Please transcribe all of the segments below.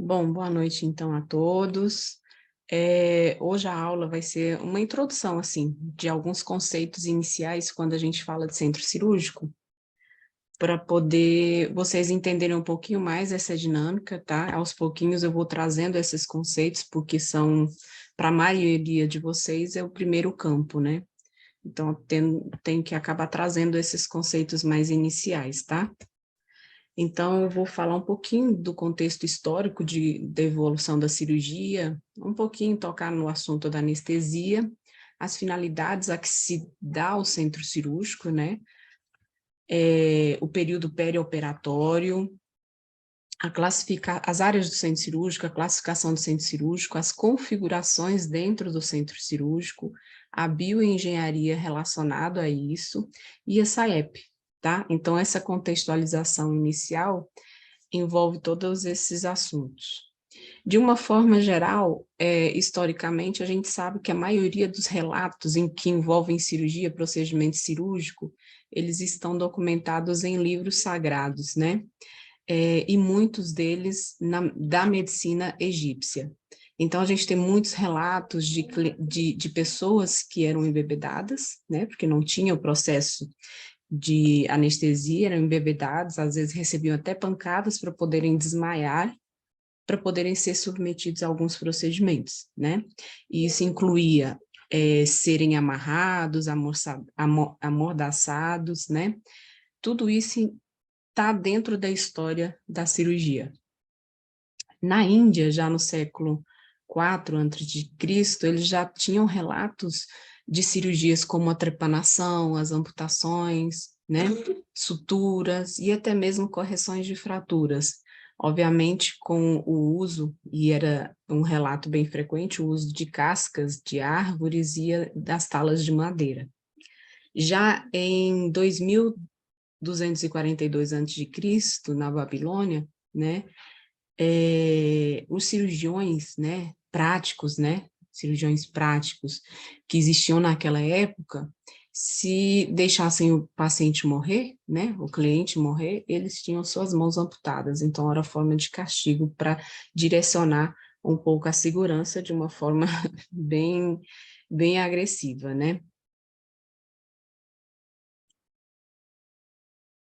Bom, boa noite então a todos. Hoje a aula vai ser uma introdução, assim, de alguns conceitos iniciais quando a gente fala de centro cirúrgico, para poder vocês entenderem um pouquinho mais essa dinâmica, tá? Aos pouquinhos eu vou trazendo esses conceitos, porque são, para a maioria de vocês, é o primeiro campo, né? Então, eu tenho que acabar trazendo esses conceitos mais iniciais, tá? Então, eu vou falar um pouquinho do contexto histórico da evolução da cirurgia, um pouquinho tocar no assunto da anestesia, as finalidades a que se dá o centro cirúrgico, né? O período perioperatório, as áreas do centro cirúrgico, a classificação do centro cirúrgico, as configurações dentro do centro cirúrgico, a bioengenharia relacionada a isso e a SAEP, tá? Então, essa contextualização inicial envolve todos esses assuntos. De uma forma geral, historicamente, a gente sabe que a maioria dos relatos em que envolvem cirurgia, procedimento cirúrgico, eles estão documentados em livros sagrados, né? E muitos deles da medicina egípcia. Então, a gente tem muitos relatos de pessoas que eram embebedadas, né? Porque não tinha o processo de anestesia, eram embebedados, às vezes recebiam até pancadas para poderem desmaiar, para poderem ser submetidos a alguns procedimentos, né? E isso incluía serem amarrados, amordaçados, né? Tudo isso está dentro da história da cirurgia. Na Índia, já no século IV a.C., eles já tinham relatos de cirurgias como a trepanação, as amputações, né, suturas e até mesmo correções de fraturas. Obviamente, com o uso, e era um relato bem frequente, o uso de cascas de árvores e das talas de madeira. Já em 2242 a.C., na Babilônia, né, os cirurgiões, né, práticos, né, cirurgiões práticos que existiam naquela época, se deixassem o paciente morrer, né, o cliente morrer, eles tinham suas mãos amputadas, então era forma de castigo para direcionar um pouco a segurança de uma forma bem, bem agressiva, né.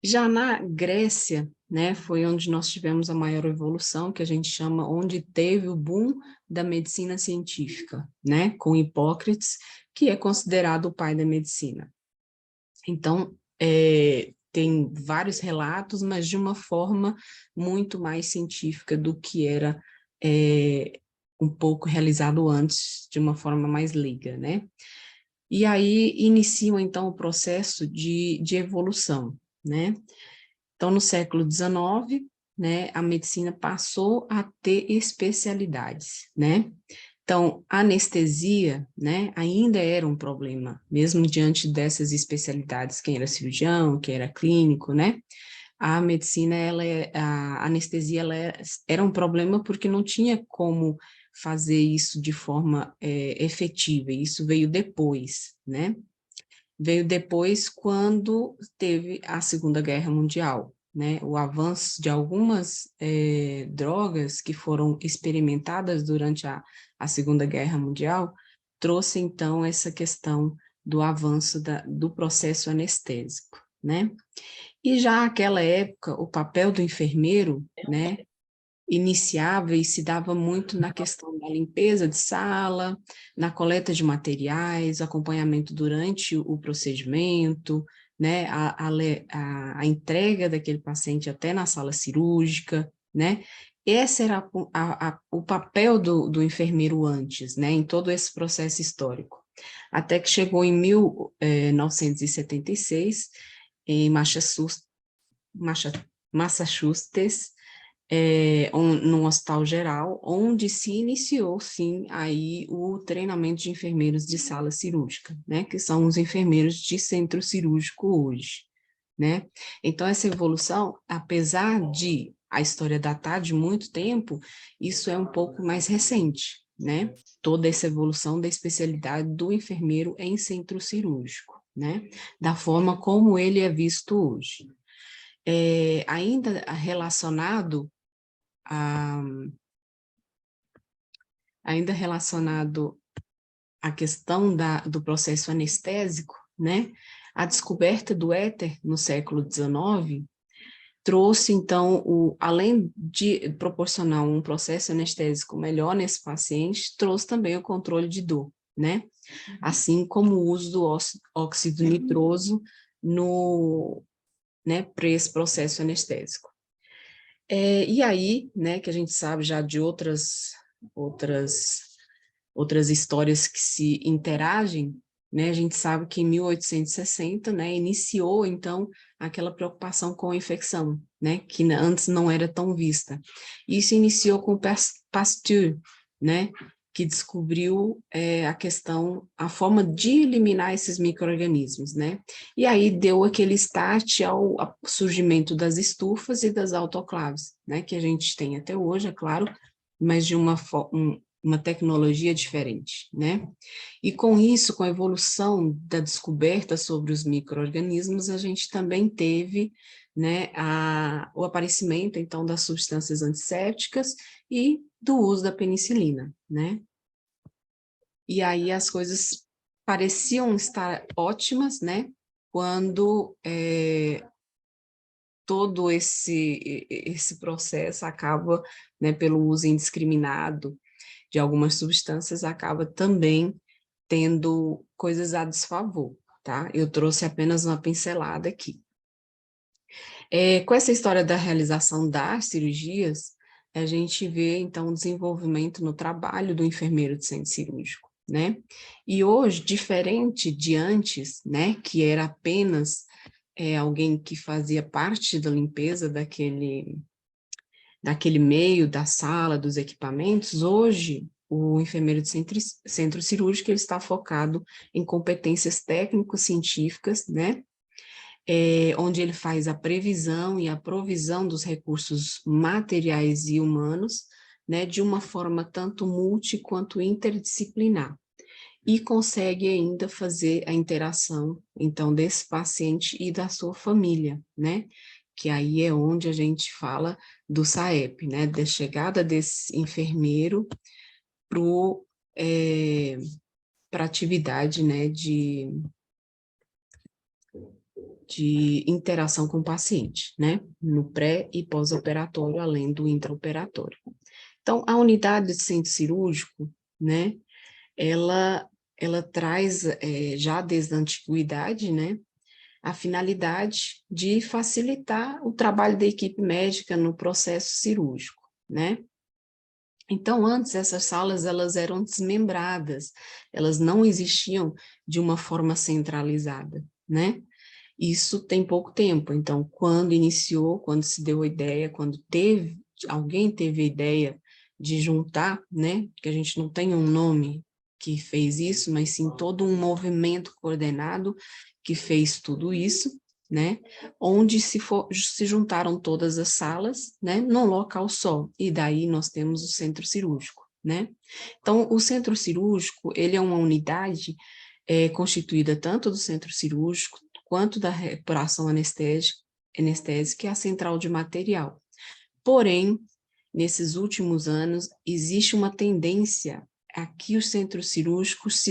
Já na Grécia, né, foi onde nós tivemos a maior evolução, que a gente chama, onde teve o boom da medicina científica, né, com Hipócrates, que é considerado o pai da medicina. Então, tem vários relatos, mas de uma forma muito mais científica do que era um pouco realizado antes, de uma forma mais leiga, né? E aí iniciam, então, o processo de evolução, né? Então, no século XIX, né, a medicina passou a ter especialidades, né? Então, a anestesia, né, ainda era um problema, mesmo diante dessas especialidades, quem era cirurgião, quem era clínico, né? A medicina, a anestesia, era um problema porque não tinha como fazer isso de forma efetiva, e isso veio depois, né? Veio depois quando teve a Segunda Guerra Mundial, né? O avanço de algumas drogas que foram experimentadas durante a Segunda Guerra Mundial trouxe, então, essa questão do avanço do processo anestésico, né? E já naquela época, o papel do enfermeiro, né, iniciava e se dava muito na questão da limpeza de sala, na coleta de materiais, acompanhamento durante o procedimento, né, a entrega daquele paciente até na sala cirúrgica, né, esse era o papel do enfermeiro antes, né, em todo esse processo histórico. Até que chegou em 1976, em Massachusetts, num hospital geral, onde se iniciou, sim, aí o treinamento de enfermeiros de sala cirúrgica, né, que são os enfermeiros de centro cirúrgico hoje, né. Então, essa evolução, apesar de a história datar de muito tempo, isso é um pouco mais recente, né, toda essa evolução da especialidade do enfermeiro em centro cirúrgico, né, da forma como ele é visto hoje. Ainda relacionado a ainda relacionado à questão do processo anestésico, né? A descoberta do éter no século XIX trouxe, então, além de proporcionar um processo anestésico melhor nesse paciente, trouxe também o controle de dor, né? Assim como o uso do óxido nitroso né, para esse processo anestésico. E aí, né, que a gente sabe já de outras histórias que se interagem, né, a gente sabe que em 1860, né, iniciou, então, aquela preocupação com a infecção, né, que antes não era tão vista. Isso iniciou com Pasteur, né, que descobriu a forma de eliminar esses micro-organismos, né, e aí deu aquele start ao surgimento das estufas e das autoclaves, né, que a gente tem até hoje, é claro, mas de uma tecnologia diferente, né? E com isso, com a evolução da descoberta sobre os micro-organismos, a gente também teve, né, o aparecimento, então, das substâncias antissépticas e do uso da penicilina, né? E aí as coisas pareciam estar ótimas, né? Quando todo esse processo acaba, né, pelo uso indiscriminado de algumas substâncias, acaba também tendo coisas a desfavor, tá? Eu trouxe apenas uma pincelada aqui. Com essa história da realização das cirurgias, a gente vê, então, o desenvolvimento no trabalho do enfermeiro de centro cirúrgico, né? E hoje, diferente de antes, né, que era apenas alguém que fazia parte da limpeza daquele meio, da sala, dos equipamentos, hoje o enfermeiro de centro cirúrgico ele está focado em competências técnico-científicas, né? Onde ele faz a previsão e a provisão dos recursos materiais e humanos, né, de uma forma tanto multi quanto interdisciplinar. E consegue ainda fazer a interação, então, desse paciente e da sua família, né? Que aí é onde a gente fala do SAEP, né? Da chegada desse enfermeiro para a atividade, né? De interação com o paciente, né? No pré e pós-operatório, além do intraoperatório. Então, a unidade de centro cirúrgico, né? Ela traz, já desde a antiguidade, né, a finalidade de facilitar o trabalho da equipe médica no processo cirúrgico, né? Então, antes, essas salas, elas eram desmembradas, elas não existiam de uma forma centralizada, né? Isso tem pouco tempo, então, quando iniciou, quando se deu a ideia, alguém teve a ideia de juntar, né, que a gente não tem um nome que fez isso, mas sim todo um movimento coordenado que fez tudo isso, né, onde se juntaram todas as salas, né, num local só, e daí nós temos o centro cirúrgico, né. Então, o centro cirúrgico, ele é uma unidade constituída tanto do centro cirúrgico, quanto da reparação anestésica e a central de material. Porém, nesses últimos anos, existe uma tendência a que os centros cirúrgicos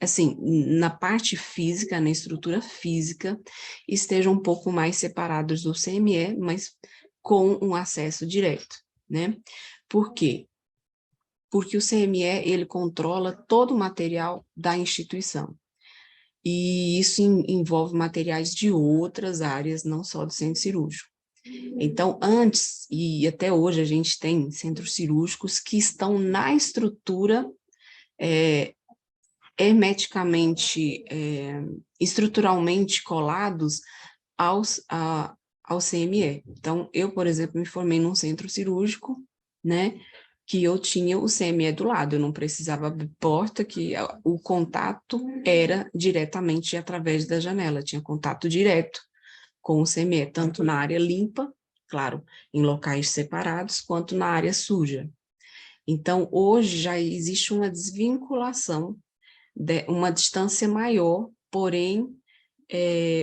assim, na parte física, na estrutura física, estejam um pouco mais separados do CME, mas com um acesso direto, né? Por quê? Porque o CME, ele controla todo o material da instituição. E isso envolve materiais de outras áreas, não só do centro cirúrgico. Então, antes, e até hoje, a gente tem centros cirúrgicos que estão na estrutura hermeticamente, estruturalmente colados ao CME. Então, eu, por exemplo, me formei num centro cirúrgico, né, que eu tinha o CME do lado, eu não precisava abrir porta, que o contato era diretamente através da janela, tinha contato direto com o CME, tanto na área limpa, claro, em locais separados, quanto na área suja. Então, hoje já existe uma desvinculação, uma distância maior, porém,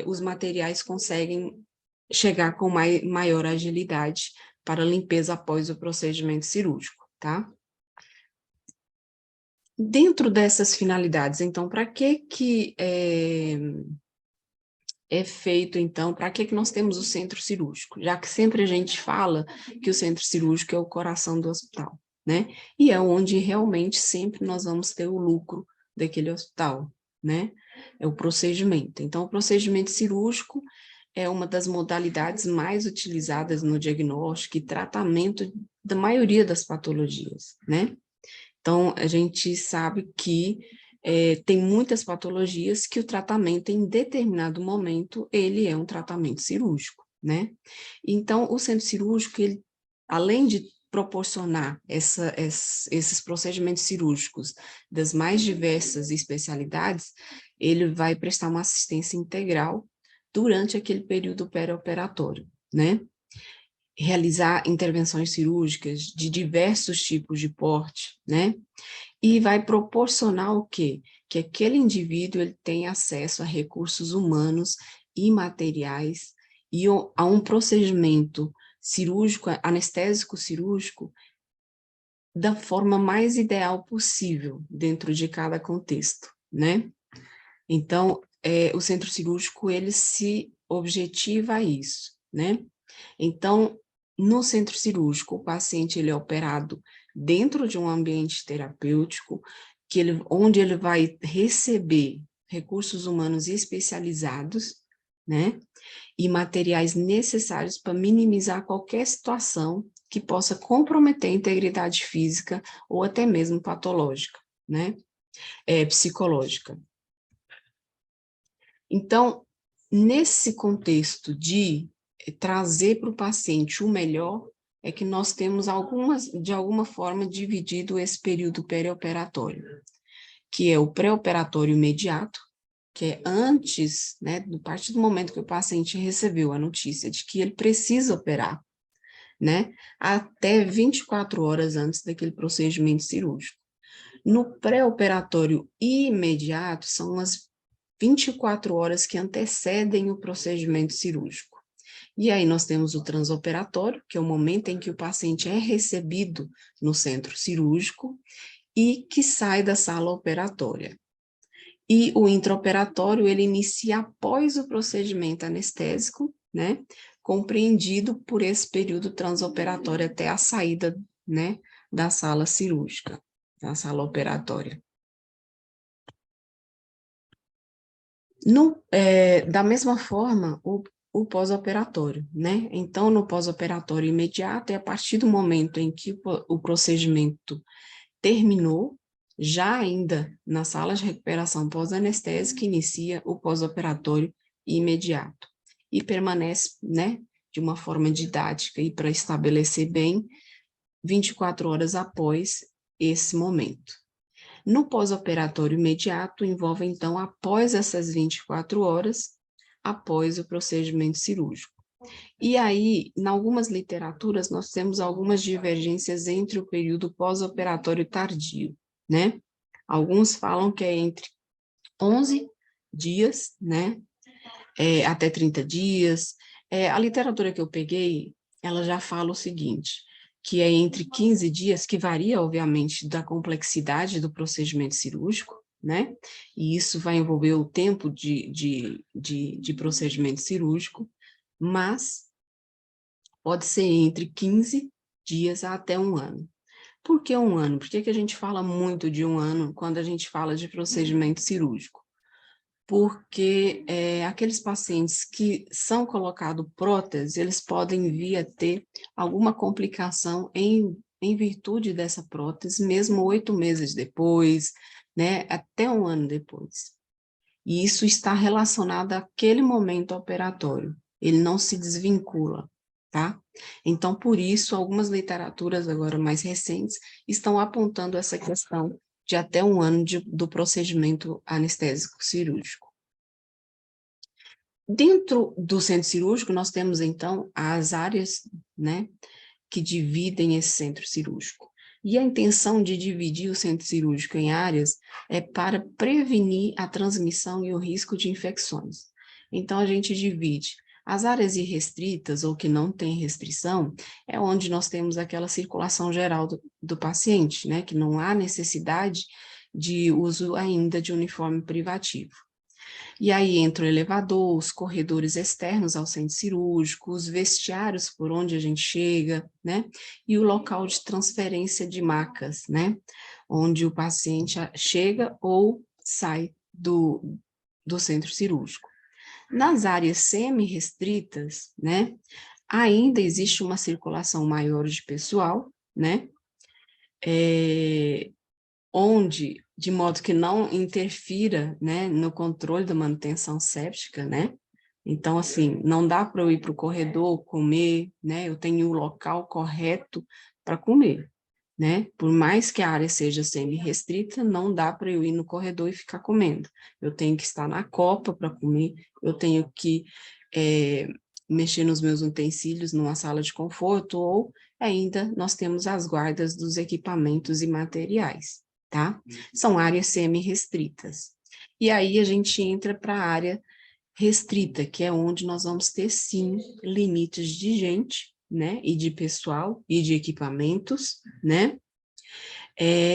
os materiais conseguem chegar com maior agilidade para limpeza após o procedimento cirúrgico, tá? Dentro dessas finalidades, então, para que é feito, então, para que nós temos o centro cirúrgico? Já que sempre a gente fala que o centro cirúrgico é o coração do hospital, né? E é onde realmente sempre nós vamos ter o lucro daquele hospital, né? É o procedimento. Então, o procedimento cirúrgico é uma das modalidades mais utilizadas no diagnóstico e tratamento da maioria das patologias, né? Então, a gente sabe que tem muitas patologias que o tratamento, em determinado momento, ele é um tratamento cirúrgico, né? Então, o centro cirúrgico, ele, além de proporcionar esses procedimentos cirúrgicos das mais diversas especialidades, ele vai prestar uma assistência integral durante aquele período perioperatório, né? Realizar intervenções cirúrgicas de diversos tipos de porte, né? E vai proporcionar o quê? Que aquele indivíduo ele tenha acesso a recursos humanos e materiais e a um procedimento cirúrgico, anestésico cirúrgico, da forma mais ideal possível dentro de cada contexto, né? Então, o centro cirúrgico, ele se objetiva a isso, né? Então, no centro cirúrgico, o paciente ele é operado dentro de um ambiente terapêutico, onde ele vai receber recursos humanos especializados, né, e materiais necessários para minimizar qualquer situação que possa comprometer a integridade física ou até mesmo patológica, né, psicológica. Então, nesse contexto de trazer para o paciente o melhor, é que nós temos de alguma forma, dividido esse período perioperatório, que é o pré-operatório imediato, que é antes, né, a partir do momento que o paciente recebeu a notícia de que ele precisa operar, né, até 24 horas antes daquele procedimento cirúrgico. No pré-operatório imediato, são as 24 horas que antecedem o procedimento cirúrgico. E aí nós temos o transoperatório, que é o momento em que o paciente é recebido no centro cirúrgico e que sai da sala operatória. E o intraoperatório, ele inicia após o procedimento anestésico, né, compreendido por esse período transoperatório até a saída, né, da sala cirúrgica, da sala operatória. Da mesma forma, o pós-operatório, né? Então, no pós-operatório imediato, é a partir do momento em que o procedimento terminou, já ainda na sala de recuperação pós-anestésica, inicia o pós-operatório imediato. E permanece, né, de uma forma didática e para estabelecer bem, 24 horas após esse momento. No pós-operatório imediato, envolve, então, após essas 24 horas, após o procedimento cirúrgico. E aí, em algumas literaturas, nós temos algumas divergências entre o período pós-operatório tardio, né? Alguns falam que é entre 11 dias, né? Até 30 dias. A literatura que eu peguei, ela já fala o seguinte, que é entre 15 dias, que varia, obviamente, da complexidade do procedimento cirúrgico, né? E isso vai envolver o tempo de procedimento cirúrgico, mas pode ser entre 15 dias até um ano. Por que um ano? Por que a gente fala muito de um ano quando a gente fala de procedimento cirúrgico? Porque aqueles pacientes que são colocados prótese, eles podem vir a ter alguma complicação em virtude dessa prótese, mesmo 8 meses depois, né, até um ano depois. E isso está relacionado àquele momento operatório, ele não se desvincula, tá? Então, por isso, algumas literaturas agora mais recentes estão apontando essa questão de até um ano do procedimento anestésico cirúrgico. Dentro do centro cirúrgico, nós temos, então, as áreas, né, que dividem esse centro cirúrgico. E a intenção de dividir o centro cirúrgico em áreas é para prevenir a transmissão e o risco de infecções. Então, a gente divide as áreas irrestritas, ou que não tem restrição, é onde nós temos aquela circulação geral do paciente, né, que não há necessidade de uso ainda de uniforme privativo. E aí entra o elevador, os corredores externos ao centro cirúrgico, os vestiários por onde a gente chega, né? E o local de transferência de macas, né? Onde o paciente chega ou sai do centro cirúrgico. Nas áreas semi-restritas, né? Ainda existe uma circulação maior de pessoal, né? Onde, de modo que não interfira, né, no controle da manutenção séptica, né? Então, assim, não dá para eu ir para o corredor comer, né? Eu tenho o local correto para comer, né? Por mais que a área seja semi-restrita, não dá para eu ir no corredor e ficar comendo. Eu tenho que estar na copa para comer, eu tenho que mexer nos meus utensílios numa sala de conforto, ou ainda nós temos as guardas dos equipamentos e materiais, tá? São áreas semi-restritas. E aí a gente entra para a área restrita, que é onde nós vamos ter, sim, limites de gente, né, e de pessoal, e de equipamentos, né,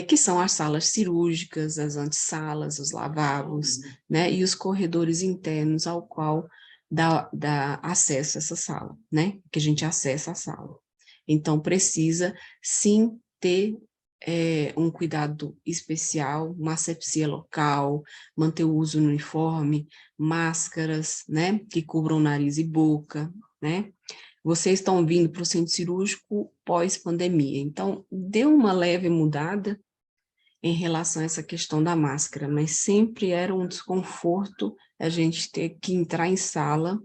que são as salas cirúrgicas, as antessalas, os lavabos, né, e os corredores internos ao qual dá acesso a essa sala, né, que a gente acessa a sala. Então, precisa, sim, ter um cuidado especial, uma asepsia local, manter o uso do uniforme, máscaras, né, que cubram nariz e boca, né. Vocês estão vindo para o centro cirúrgico pós-pandemia, então deu uma leve mudada em relação a essa questão da máscara, mas sempre era um desconforto a gente ter que entrar em sala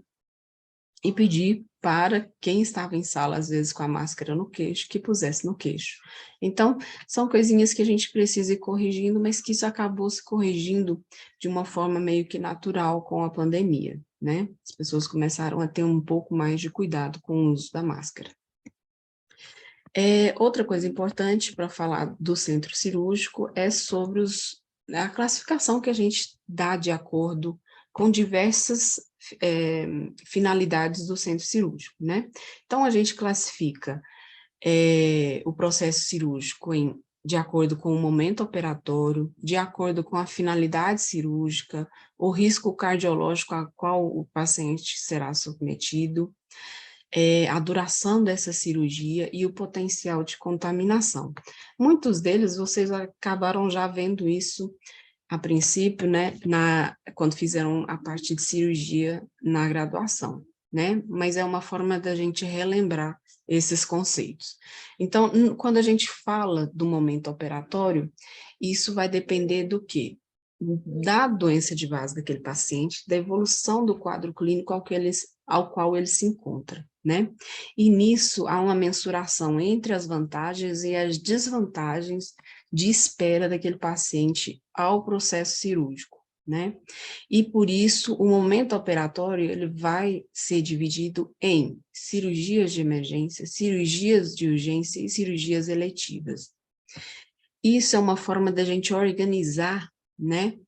e pedir para quem estava em sala, às vezes com a máscara no queixo, que pusesse no queixo. Então, são coisinhas que a gente precisa ir corrigindo, mas que isso acabou se corrigindo de uma forma meio que natural com a pandemia, né? As pessoas começaram a ter um pouco mais de cuidado com o uso da máscara. Outra coisa importante para falar do centro cirúrgico é sobre a classificação que a gente dá de acordo com diversas finalidades do centro cirúrgico, né? Então, a gente classifica o processo cirúrgico de acordo com o momento operatório, de acordo com a finalidade cirúrgica, o risco cardiológico a qual o paciente será submetido, a duração dessa cirurgia e o potencial de contaminação. Muitos deles, vocês acabaram já vendo isso a princípio, né, quando fizeram a parte de cirurgia na graduação, né, mas é uma forma da gente relembrar esses conceitos. Então, quando a gente fala do momento operatório, isso vai depender do quê? Da doença de base daquele paciente, da evolução do quadro clínico ao qual ele se encontra, né? E nisso há uma mensuração entre as vantagens e as desvantagens de espera daquele paciente ao processo cirúrgico, né? E por isso o momento operatório ele vai ser dividido em cirurgias de emergência, cirurgias de urgência e cirurgias eletivas. Isso é uma forma da gente organizar, né,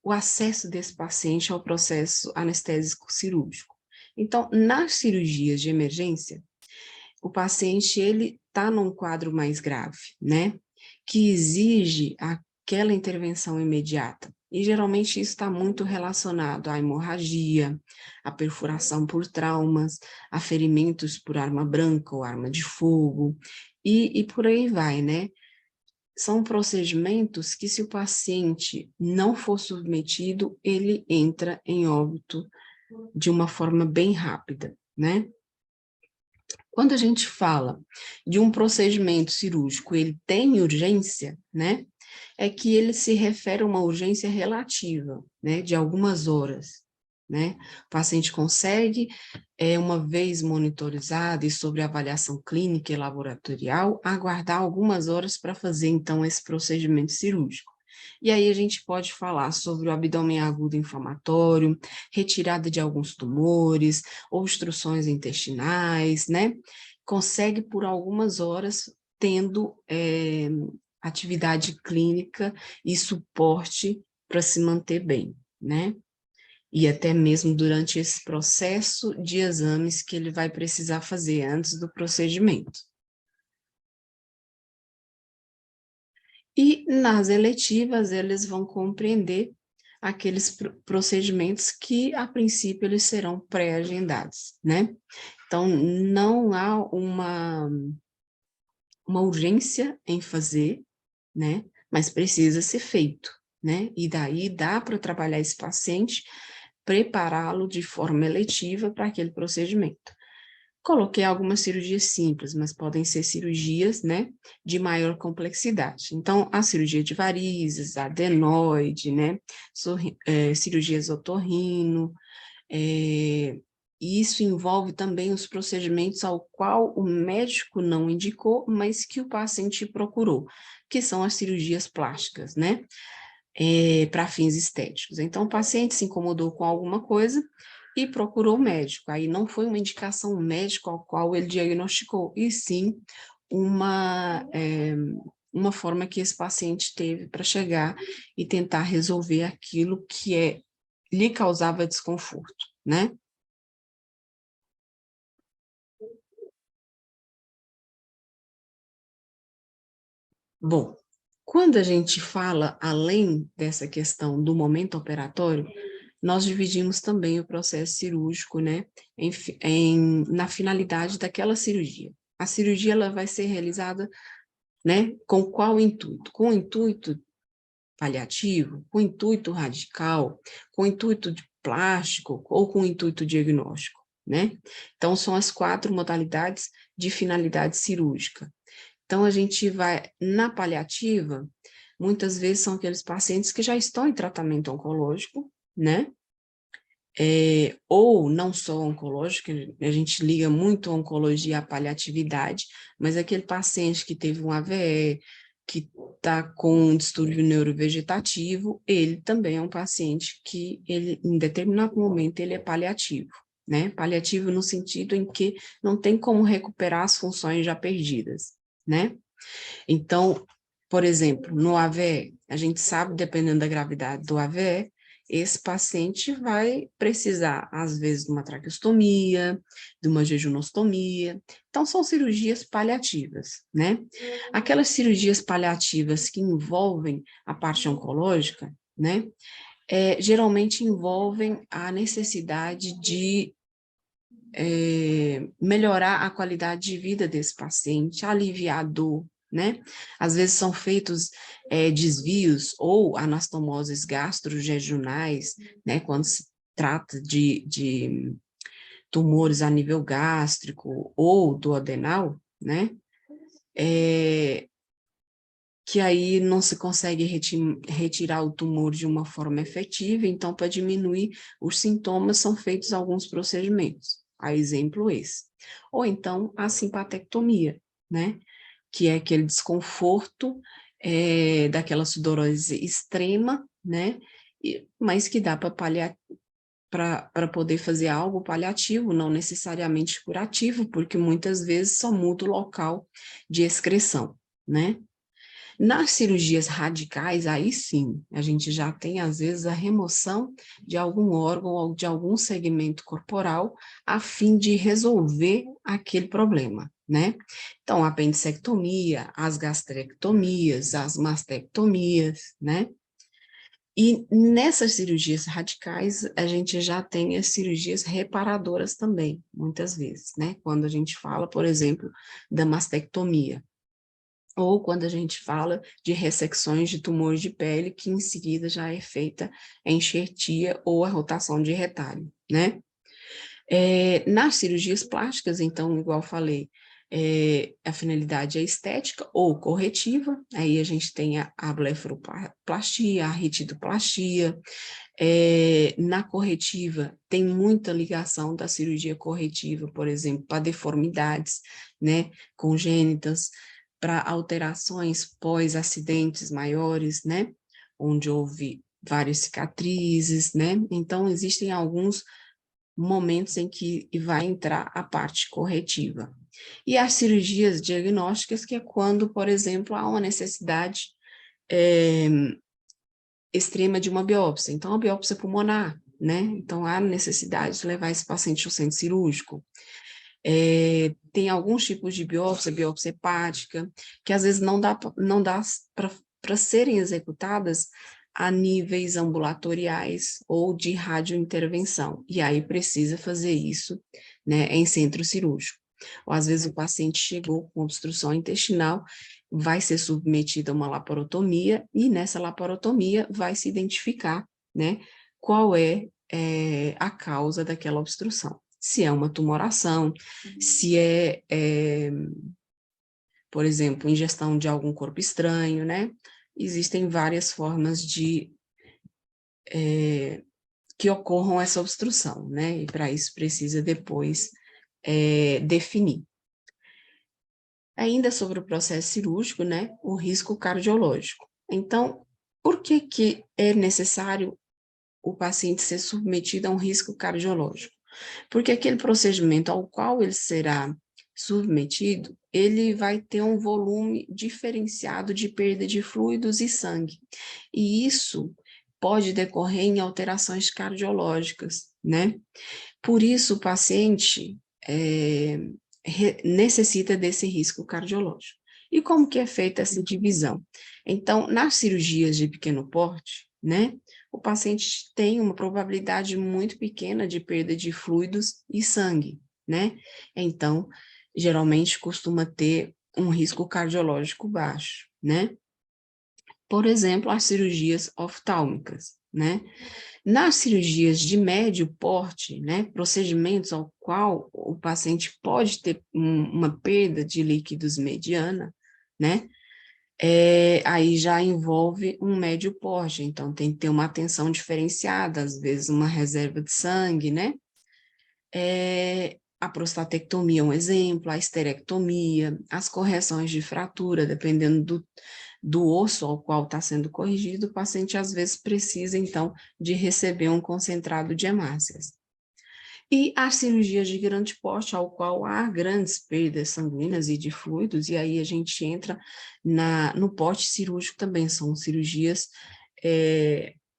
o acesso desse paciente ao processo anestésico cirúrgico. Então, nas cirurgias de emergência, o paciente ele está num quadro mais grave, né, que exige aquela intervenção imediata. E geralmente isso está muito relacionado à hemorragia, à perfuração por traumas, a ferimentos por arma branca ou arma de fogo, e por aí vai, né? São procedimentos que, se o paciente não for submetido, ele entra em óbito de uma forma bem rápida, né? Quando a gente fala de um procedimento cirúrgico, ele tem urgência, né? É que ele se refere a uma urgência relativa, né? De algumas horas, né? O paciente consegue, uma vez monitorizado e sobre avaliação clínica e laboratorial, aguardar algumas horas para fazer, então, esse procedimento cirúrgico. E aí a gente pode falar sobre o abdômen agudo inflamatório, retirada de alguns tumores, obstruções intestinais, né? Consegue por algumas horas tendo atividade clínica e suporte para se manter bem, né? E até mesmo durante esse processo de exames que ele vai precisar fazer antes do procedimento. E nas eletivas, eles vão compreender aqueles procedimentos que, a princípio, eles serão pré-agendados, né? Então, não há uma urgência em fazer, né? Mas precisa ser feito, né? E daí dá para trabalhar esse paciente, prepará-lo de forma eletiva para aquele procedimento. Coloquei algumas cirurgias simples, mas podem ser cirurgias, né, de maior complexidade. Então, a cirurgia de varizes, adenoide, né, cirurgias otorrino, isso envolve também os procedimentos ao qual o médico não indicou, mas que o paciente procurou, que são as cirurgias plásticas, né, para fins estéticos. Então, o paciente se incomodou com alguma coisa e procurou o médico. Aí não foi uma indicação médica ao qual ele diagnosticou, e sim uma forma que esse paciente teve para chegar e tentar resolver aquilo que lhe causava desconforto, né? Bom, quando a gente fala além dessa questão do momento operatório, nós dividimos também o processo cirúrgico, né, na finalidade daquela cirurgia. A cirurgia ela vai ser realizada, né, com qual intuito? Com o intuito paliativo, com o intuito radical, com o intuito de plástico ou com o intuito diagnóstico, né? Então, são as 4 modalidades de finalidade cirúrgica. Então, a gente vai, na paliativa, muitas vezes são aqueles pacientes que já estão em tratamento oncológico, né? Ou não só oncológico, a gente liga muito a oncologia à paliatividade, mas aquele paciente que teve um AVE, que está com um distúrbio neurovegetativo, ele também é um paciente que, ele, em determinado momento, ele é paliativo, né? Paliativo no sentido em que não tem como recuperar as funções já perdidas, né? Então, por exemplo, no AVE, a gente sabe, dependendo da gravidade do AVE, esse paciente vai precisar, às vezes, de uma traqueostomia, de uma jejunostomia. Então, são cirurgias paliativas, né? Aquelas cirurgias paliativas que envolvem a parte oncológica, né? Geralmente envolvem a necessidade de melhorar a qualidade de vida desse paciente, aliviar a dor, né? Às vezes são feitos desvios ou anastomoses gastrojejunais, né? Quando se trata de tumores a nível gástrico ou duodenal, né? Que aí não se consegue retirar o tumor de uma forma efetiva, então, para diminuir os sintomas, são feitos alguns procedimentos, a exemplo esse. Ou então, a simpatectomia, né, que é aquele desconforto daquela sudorese extrema, né, mas que dá para paliar, para poder fazer algo paliativo, não necessariamente curativo, porque muitas vezes só muda o local de excreção, né. Nas cirurgias radicais, aí sim, a gente já tem, às vezes, a remoção de algum órgão ou de algum segmento corporal a fim de resolver aquele problema, né? Então, a apendicectomia, as gastrectomias, as mastectomias, né? E nessas cirurgias radicais, a gente já tem as cirurgias reparadoras também, muitas vezes, né? Quando a gente fala, por exemplo, da mastectomia, ou quando a gente fala de ressecções de tumores de pele, que em seguida já é feita a enxertia ou a rotação de retalho, né? Nas cirurgias plásticas, então, igual falei, a finalidade é estética ou corretiva, aí a gente tem a blefaroplastia, a retidoplastia. Na corretiva, tem muita ligação da cirurgia corretiva, por exemplo, para deformidades, né, congênitas, para alterações pós-acidentes maiores, né, onde houve várias cicatrizes, né, então existem alguns momentos em que vai entrar a parte corretiva. E as cirurgias diagnósticas, que é quando, por exemplo, há uma necessidade é, extrema de uma biópsia, então a biópsia pulmonar, né, então há necessidade de levar esse paciente ao centro cirúrgico. Tem alguns tipos de biópsia, biópsia hepática, que às vezes não dá para para serem executadas a níveis ambulatoriais ou de radiointervenção, e aí precisa fazer isso, né, em centro cirúrgico. Ou às vezes o paciente chegou com obstrução intestinal, vai ser submetido a uma laparotomia, e nessa laparotomia vai se identificar, né, qual é, a causa daquela obstrução. Se é uma tumoração, se por exemplo, ingestão de algum corpo estranho, né? Existem várias formas de que ocorram essa obstrução, né? E para isso precisa depois definir. Ainda sobre o processo cirúrgico, né? O risco cardiológico. Então, por que que é necessário o paciente ser submetido a um risco cardiológico? Porque aquele procedimento ao qual ele será submetido, ele vai ter um volume diferenciado de perda de fluidos e sangue. E isso pode decorrer em alterações cardiológicas, né? Por isso, o paciente necessita desse risco cardiológico. E como que é feita essa divisão? Então, nas cirurgias de pequeno porte, né, o paciente tem uma probabilidade muito pequena de perda de fluidos e sangue, né? Então, geralmente costuma ter um risco cardiológico baixo, né? Por exemplo, as cirurgias oftálmicas, né? Nas cirurgias de médio porte, né, procedimentos ao qual o paciente pode ter uma perda de líquidos mediana, né, aí já envolve um médio porte, então tem que ter uma atenção diferenciada, às vezes uma reserva de sangue, né, a prostatectomia é um exemplo, a esterectomia, as correções de fratura, dependendo do osso ao qual está sendo corrigido, o paciente às vezes precisa, então, de receber um concentrado de hemácias. E as cirurgias de grande porte, ao qual há grandes perdas sanguíneas e de fluidos, e aí a gente entra no porte cirúrgico também, são cirurgias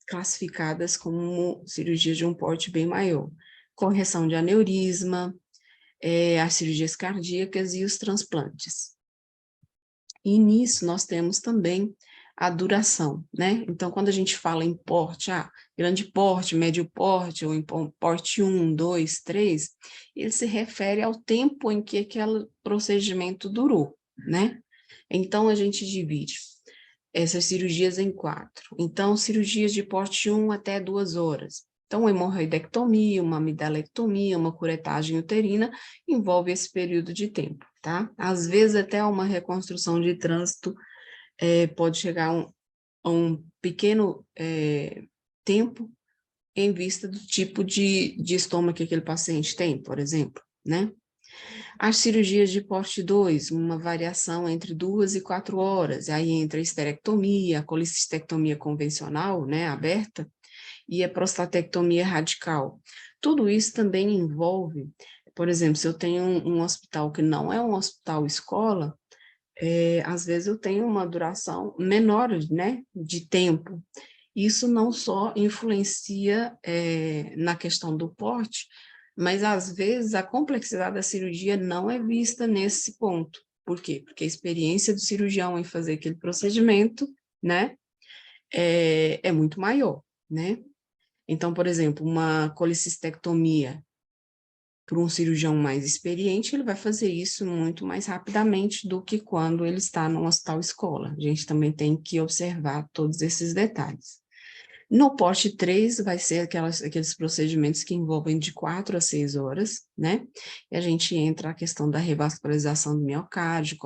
classificadas como cirurgias de um porte bem maior. Correção de aneurisma, as cirurgias cardíacas e os transplantes. E nisso nós temos também a duração, né? Então, quando a gente fala em porte, grande porte, médio porte, ou em porte 1, 2, 3, ele se refere ao tempo em que aquele procedimento durou, né? Então, a gente divide essas cirurgias em 4. Então, cirurgias de porte 1 até 2 horas. Então, uma hemorroidectomia, uma amidalectomia, uma curetagem uterina envolve esse período de tempo, tá? Às vezes, até uma reconstrução de trânsito pode chegar a um pequeno tempo em vista do tipo de estômago que aquele paciente tem, por exemplo, né? As cirurgias de porte 2, uma variação entre 2 e 4 horas, aí entra a esterectomia, a colicistectomia convencional, né, aberta, e a prostatectomia radical. Tudo isso também envolve, por exemplo, se eu tenho um hospital que não é um hospital escola, às vezes eu tenho uma duração menor, né, de tempo. Isso não só influencia na questão do porte, mas às vezes a complexidade da cirurgia não é vista nesse ponto. Por quê? Porque a experiência do cirurgião em fazer aquele procedimento, né, é muito maior, né? Então, por exemplo, uma colicistectomia por um cirurgião mais experiente, ele vai fazer isso muito mais rapidamente do que quando ele está no hospital escola. A gente também tem que observar todos esses detalhes. No porte 3, vai ser aqueles procedimentos que envolvem de 4 a 6 horas, né? E a gente entra a questão da revascularização do miocárdio,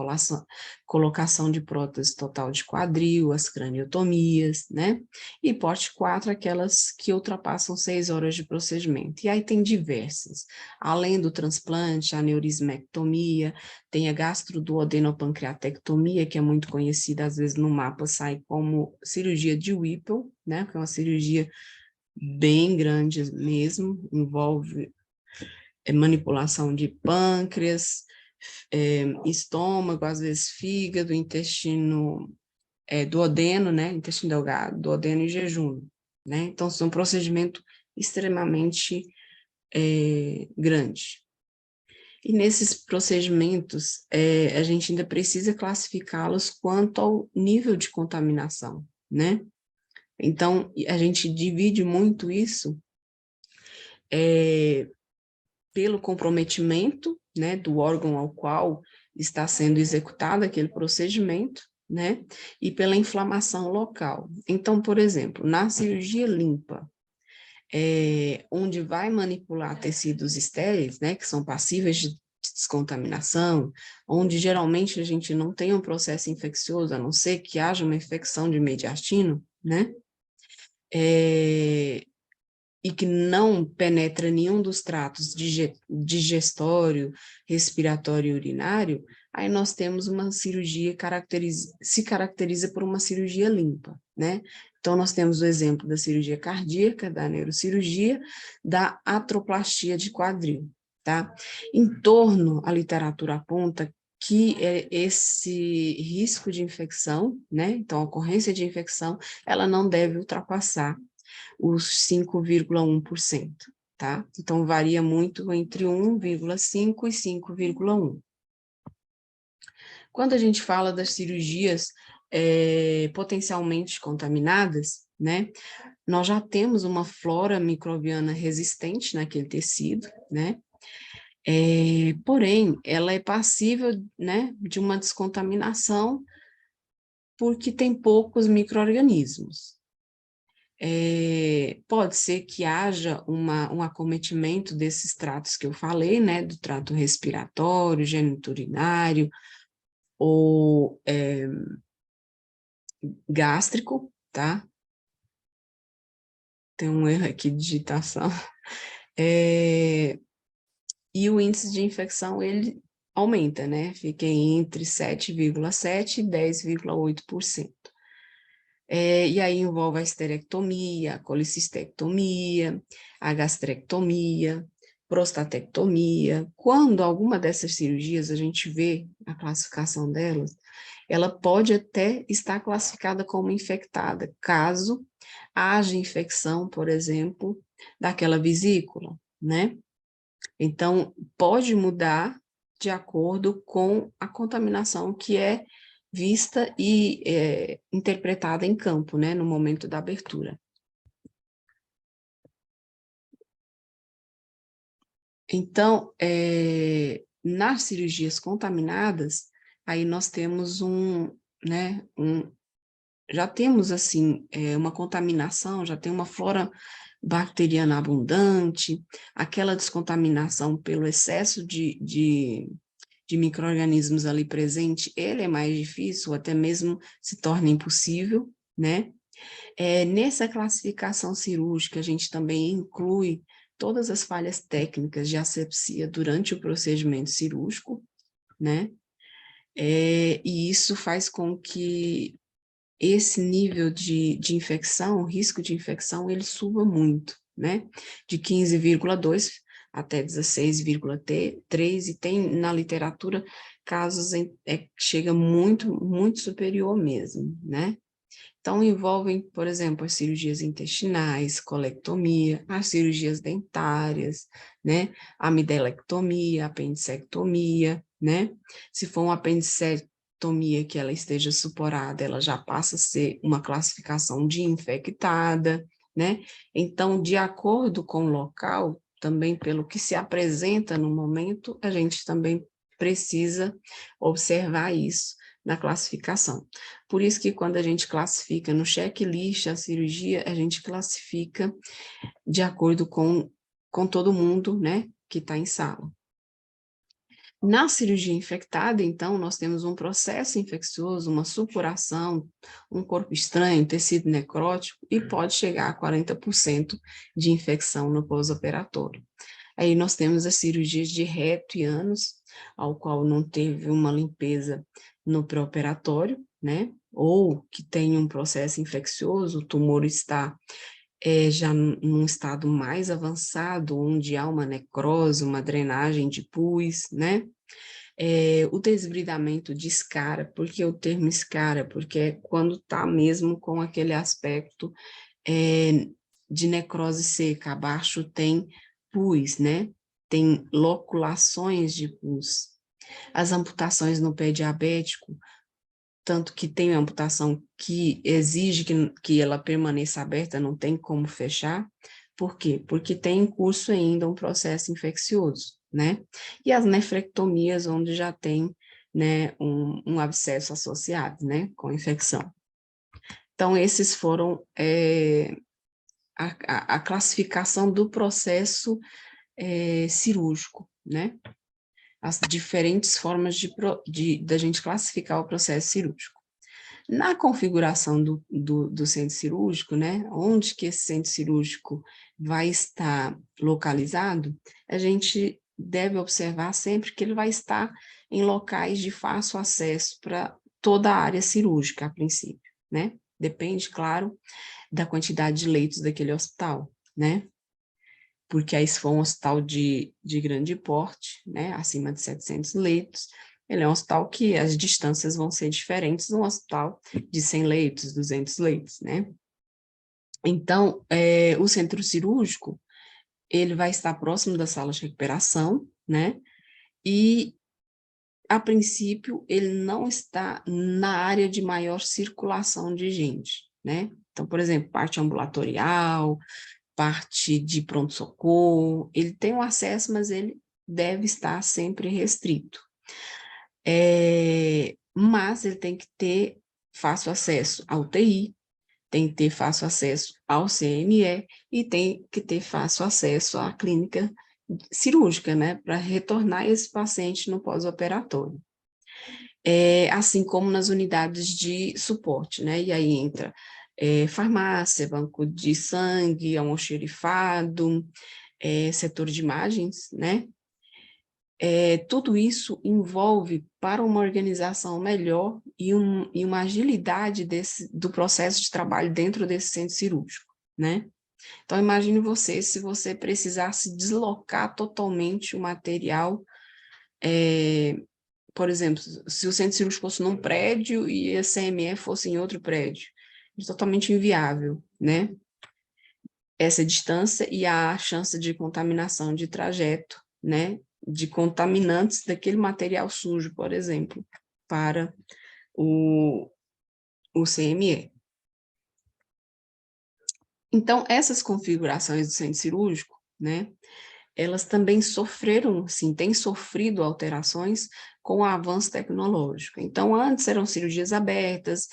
colocação de prótese total de quadril, as craniotomias, né? E porte 4, aquelas que ultrapassam 6 horas de procedimento. E aí tem diversas. Além do transplante, a aneurismectomia, tem a gastroduodenopancreatectomia, que é muito conhecida, às vezes no mapa sai como cirurgia de Whipple, né, que é uma cirurgia bem grande mesmo, envolve manipulação de pâncreas, estômago, às vezes fígado, intestino duodeno, né, intestino delgado, duodeno e jejum, né, então são um procedimento extremamente grande. E nesses procedimentos, a gente ainda precisa classificá-los quanto ao nível de contaminação, né? Então, a gente divide muito isso pelo comprometimento, né, do órgão ao qual está sendo executado aquele procedimento, né, e pela inflamação local. Então, por exemplo, na cirurgia limpa, onde vai manipular tecidos estéreis, né, que são passíveis de descontaminação, onde geralmente a gente não tem um processo infeccioso, a não ser que haja uma infecção de mediastino, né, e que não penetra nenhum dos tratos digestório, respiratório e urinário, aí nós temos uma cirurgia se caracteriza por uma cirurgia limpa, né? Então, nós temos o exemplo da cirurgia cardíaca, da neurocirurgia, da atroplastia de quadril, tá? Em torno, a literatura aponta que esse risco de infecção, né? Então, a ocorrência de infecção, ela não deve ultrapassar os 5,1%, tá? Então, varia muito entre 1,5 e 5,1. Quando a gente fala das cirurgias potencialmente contaminadas, né, nós já temos uma flora microbiana resistente naquele tecido, né, porém, ela é passível, né, de uma descontaminação porque tem poucos micro-organismos. Pode ser que haja um acometimento desses tratos que eu falei, né, do trato respiratório, geniturinário ou gástrico, tá? Tem um erro aqui de digitação. E o índice de infecção, ele aumenta, né? Fica entre 7,7% e 10,8%. E aí envolve a esterectomia, a colicistectomia, a gastrectomia, prostatectomia. Quando alguma dessas cirurgias a gente vê a classificação delas, ela pode até estar classificada como infectada, caso haja infecção, por exemplo, daquela vesícula, né? Então, pode mudar de acordo com a contaminação que é vista e interpretada em campo, né, no momento da abertura. Então, nas cirurgias contaminadas, aí nós temos já temos, assim, uma contaminação, já tem uma flora bacteriana abundante, aquela descontaminação pelo excesso de micro-organismos ali presente, ele é mais difícil, até mesmo se torna impossível, né? Nessa classificação cirúrgica, a gente também inclui todas as falhas técnicas de asepsia durante o procedimento cirúrgico, né? E isso faz com que esse nível de infecção, o risco de infecção, ele suba muito, né? De 15,2 até 16,3, e tem na literatura casos que chega muito, muito superior mesmo, né? Então, envolvem, por exemplo, as cirurgias intestinais, colectomia, as cirurgias dentárias, né? Amidelectomia, apendicectomia, né? Se for uma apendicectomia que ela esteja suporada, ela já passa a ser uma classificação de infectada, né? Então, de acordo com o local, também pelo que se apresenta no momento, a gente também precisa observar isso na classificação. Por isso que quando a gente classifica no checklist a cirurgia, a gente classifica de acordo com todo mundo, né, que está em sala. Na cirurgia infectada, então, nós temos um processo infeccioso, uma supuração, um corpo estranho, tecido necrótico, e pode chegar a 40% de infecção no pós-operatório. Aí nós temos as cirurgias de reto e ânus, ao qual não teve uma limpeza no pré-operatório, né? Ou que tem um processo infeccioso, o tumor está já num estado mais avançado, onde há uma necrose, uma drenagem de pus, né? O desbridamento de escara, por que o termo escara? Porque é quando está mesmo com aquele aspecto de necrose seca, abaixo tem pus, né? tem loculações de pus. As amputações no pé diabético, tanto que tem amputação que exige que ela permaneça aberta, não tem como fechar. Por quê? Porque tem em curso ainda um processo infeccioso, né? E as nefrectomias, onde já tem, né, um abscesso associado, né, com infecção. Então, esses foram a classificação do processo cirúrgico, né? As diferentes formas da gente classificar o processo cirúrgico. Na configuração do centro cirúrgico, né, onde que esse centro cirúrgico vai estar localizado, a gente deve observar sempre que ele vai estar em locais de fácil acesso para toda a área cirúrgica, a princípio, né? Depende, claro, da quantidade de leitos daquele hospital, né? Porque aí se for um hospital de grande porte, né, acima de 700 leitos, ele é um hospital que as distâncias vão ser diferentes de um hospital de 100 leitos, 200 leitos, né? Então, o centro cirúrgico, ele vai estar próximo das salas de recuperação, né? E, a princípio, ele não está na área de maior circulação de gente, né? Então, por exemplo, parte ambulatorial, parte de pronto-socorro, ele tem o acesso, mas ele deve estar sempre restrito. Mas ele tem que ter fácil acesso à UTI, tem que ter fácil acesso ao CME e tem que ter fácil acesso à clínica cirúrgica, né, para retornar esse paciente no pós-operatório. Assim como nas unidades de suporte, né, e aí entra farmácia, banco de sangue, almoxerifado, setor de imagens, né, tudo isso envolve, para uma organização melhor e uma agilidade do processo de trabalho dentro desse centro cirúrgico, né? Então, imagine você, se você precisasse deslocar totalmente o material, por exemplo, se o centro cirúrgico fosse num prédio e a CME fosse em outro prédio, é totalmente inviável, né? Essa distância e a chance de contaminação de trajeto, né, de contaminantes daquele material sujo, por exemplo, para o CME. Então, essas configurações do centro cirúrgico, né, elas também sofreram, sim, têm sofrido alterações com o avanço tecnológico. Então, antes eram cirurgias abertas,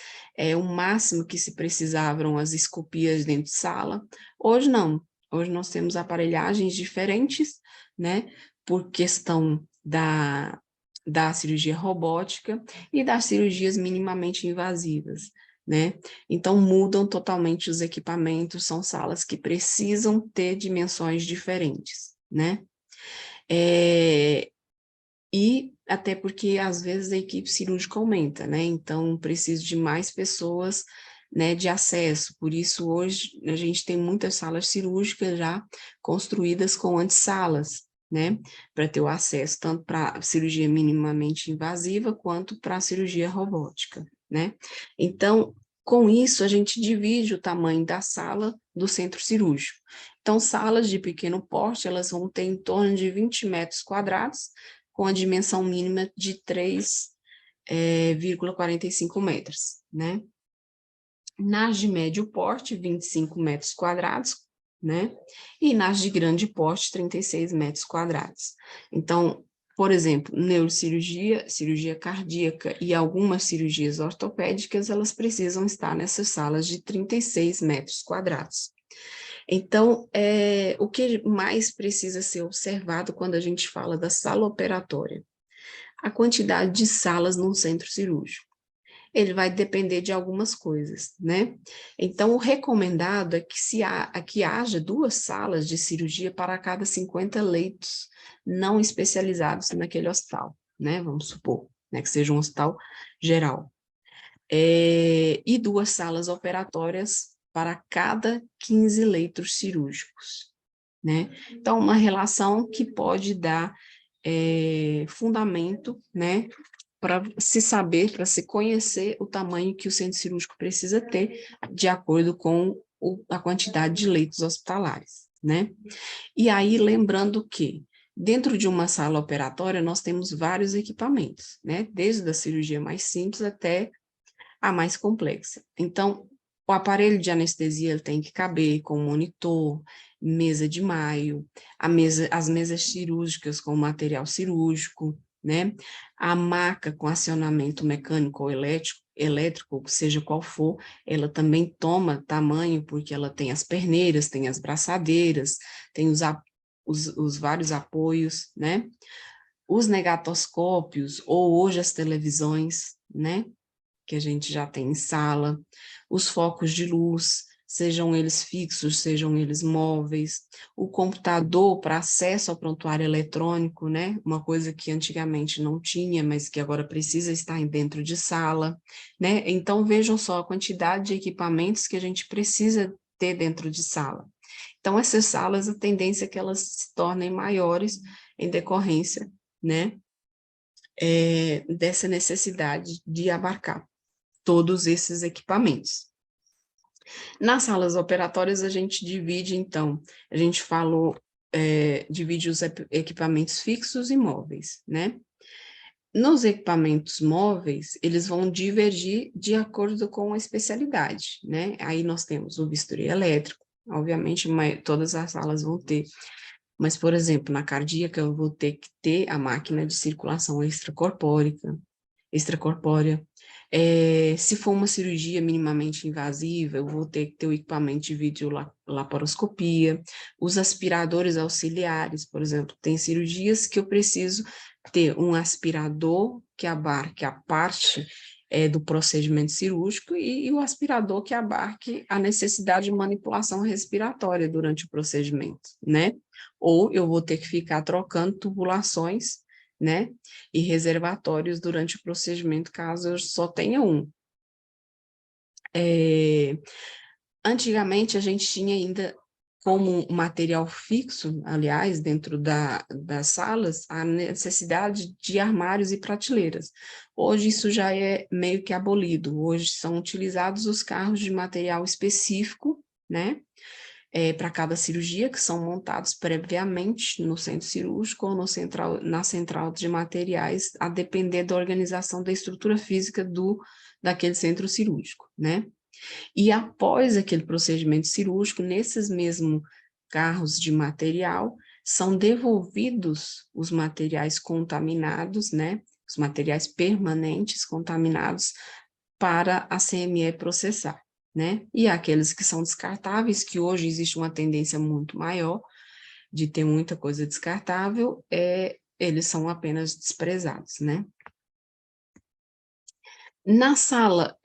o máximo que se precisavam as escopias dentro de sala. Hoje não. Hoje nós temos aparelhagens diferentes, né, por questão da cirurgia robótica e das cirurgias minimamente invasivas, né? Então, mudam totalmente os equipamentos, são salas que precisam ter dimensões diferentes, né? E até porque, às vezes, a equipe cirúrgica aumenta, né? Então, preciso de mais pessoas, né, de acesso. Por isso, hoje, a gente tem muitas salas cirúrgicas já construídas com antessalas, né? Para ter o acesso tanto para cirurgia minimamente invasiva, quanto para a cirurgia robótica, né? Então, com isso, a gente divide o tamanho da sala do centro cirúrgico. Então, salas de pequeno porte, elas vão ter em torno de 20 metros quadrados, com a dimensão mínima de 3,45 metros, né? Nas de médio porte, 25 metros quadrados, né? E nas de grande porte, 36 metros quadrados. Então, por exemplo, neurocirurgia, cirurgia cardíaca e algumas cirurgias ortopédicas, elas precisam estar nessas salas de 36 metros quadrados. Então, o que mais precisa ser observado quando a gente fala da sala operatória? A quantidade de salas num centro cirúrgico. Ele vai depender de algumas coisas, né? Então, o recomendado é que haja 2 salas de cirurgia para cada 50 leitos não especializados naquele hospital, né? Vamos supor, né, que seja um hospital geral. E 2 salas operatórias para cada 15 leitos cirúrgicos, né? Então, uma relação que pode dar fundamento, né, para se saber, para se conhecer o tamanho que o centro cirúrgico precisa ter, de acordo com a quantidade de leitos hospitalares, né? E aí, lembrando que Dentro de uma sala operatória, nós temos vários equipamentos, né? Desde a cirurgia mais simples até a mais complexa. Então, o aparelho de anestesia ele tem que caber com monitor, mesa de maio, as mesas cirúrgicas com material cirúrgico, né? A maca com acionamento mecânico ou elétrico, seja qual for, ela também toma tamanho, porque ela tem as perneiras, tem as braçadeiras, tem os vários apoios, né? Os negatoscópios, ou hoje as televisões, né? Que a gente já tem em sala, os focos de luz, sejam eles fixos, sejam eles móveis, o computador para acesso ao prontuário eletrônico, né? Uma coisa que antigamente não tinha, mas que agora precisa estar dentro de sala, né? Então vejam só a quantidade de equipamentos que a gente precisa ter dentro de sala. Então essas salas, a tendência é que elas se tornem maiores em decorrência, né? Dessa necessidade de abarcar todos esses equipamentos. Nas salas operatórias, a gente divide, então, a gente falou, divide os equipamentos fixos e móveis, né? Nos equipamentos móveis, eles vão divergir de acordo com a especialidade, né? Aí nós temos o bisturi elétrico, obviamente, todas as salas vão ter, mas, por exemplo, na cardíaca, eu vou ter que ter a máquina de circulação extracorpórea. Se for uma cirurgia minimamente invasiva, eu vou ter que ter o equipamento de videolaparoscopia, os aspiradores auxiliares, por exemplo, tem cirurgias que eu preciso ter um aspirador que abarque a parte do procedimento cirúrgico e o aspirador que abarque a necessidade de manipulação respiratória durante o procedimento, né? Ou eu vou ter que ficar trocando tubulações, né, e reservatórios durante o procedimento, caso eu só tenha um. Antigamente, a gente tinha ainda como material fixo, aliás, dentro das salas, a necessidade de armários e prateleiras. Hoje isso já é meio que abolido, hoje são utilizados os carros de material específico, né, para cada cirurgia, que são montados previamente no centro cirúrgico ou na central de materiais, a depender da organização da estrutura física daquele centro cirúrgico, né? E após aquele procedimento cirúrgico, nesses mesmos carros de material, são devolvidos os materiais contaminados, né? Os materiais permanentes contaminados para a CME processar, né? E aqueles que são descartáveis, que hoje existe uma tendência muito maior de ter muita coisa descartável, eles são apenas desprezados, né? Na sala,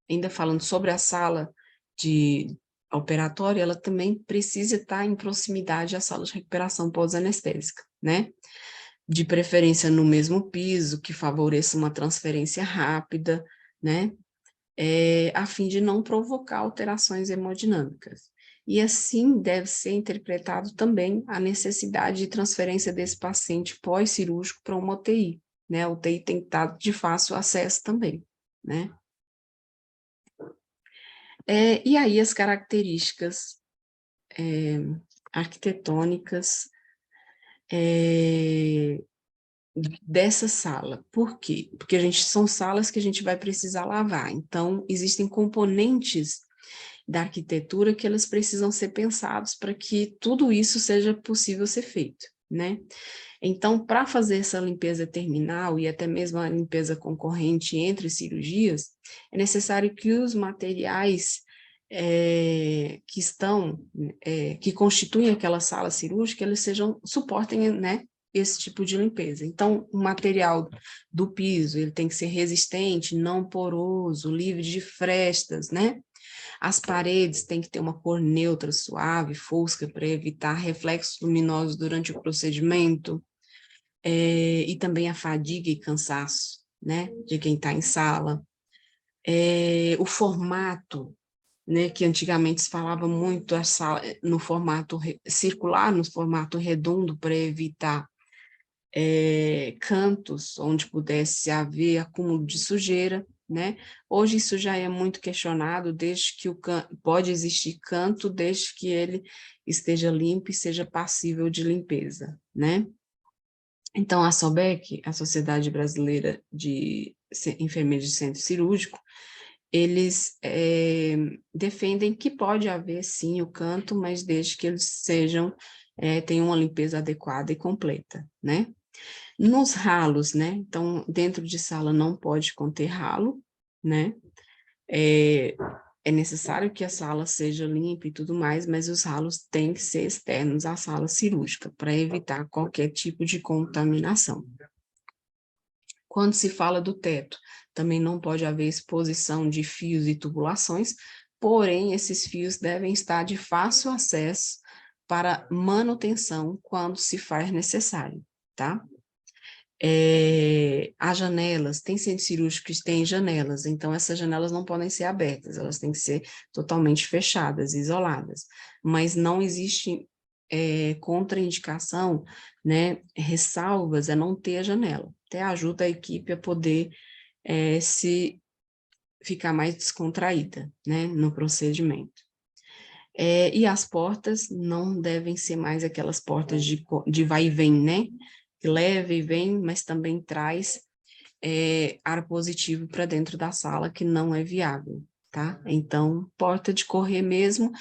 ainda falando sobre a sala de operatória, ela também precisa estar em proximidade à sala de recuperação pós-anestésica, né? De preferência no mesmo piso, que favoreça uma transferência rápida, né? A fim de não provocar alterações hemodinâmicas. E assim deve ser interpretado também a necessidade de transferência desse paciente pós-cirúrgico para uma UTI, né? A UTI tem que estar de fácil acesso também, né? E aí as características arquitetônicas dessa sala. Por quê? Porque são salas que a gente vai precisar lavar. Então, existem componentes da arquitetura que elas precisam ser pensados para que tudo isso seja possível ser feito, né? Então, para fazer essa limpeza terminal e até mesmo a limpeza concorrente entre cirurgias, é necessário que os materiais que constituem aquela sala cirúrgica, eles suportem, né, esse tipo de limpeza. Então, o material do piso, ele tem que ser resistente, não poroso, livre de frestas, né? As paredes têm que ter uma cor neutra, suave, fosca, para evitar reflexos luminosos durante o procedimento, e também a fadiga e cansaço, né, de quem está em sala. O formato, né, que antigamente se falava muito no formato circular, no formato redondo, para evitar cantos onde pudesse haver acúmulo de sujeira, né? Hoje isso já é muito questionado, desde que pode existir canto, desde que ele esteja limpo e seja passível de limpeza, né? Então, a SOBEC, a Sociedade Brasileira de Enfermeiros de Centro Cirúrgico, eles defendem que pode haver, sim, o canto, mas desde que eles tenham uma limpeza adequada e completa, né? Nos ralos, né? Então, dentro de sala não pode conter ralo, né? É necessário que a sala seja limpa e tudo mais, mas os ralos têm que ser externos à sala cirúrgica, para evitar qualquer tipo de contaminação. Quando se fala do teto, também não pode haver exposição de fios e tubulações, porém, esses fios devem estar de fácil acesso para manutenção quando se faz necessário, tá? As janelas, tem centro cirúrgico que tem janelas, então essas janelas não podem ser abertas, elas têm que ser totalmente fechadas, isoladas, mas não existe contraindicação, né, ressalvas a não ter a janela, até ajuda a equipe a poder se ficar mais descontraída, né, no procedimento. E as portas não devem ser mais aquelas portas de vai e vem, né, que leva e vem, mas também traz ar positivo para dentro da sala, que não é viável, tá? Então, porta de correr mesmo,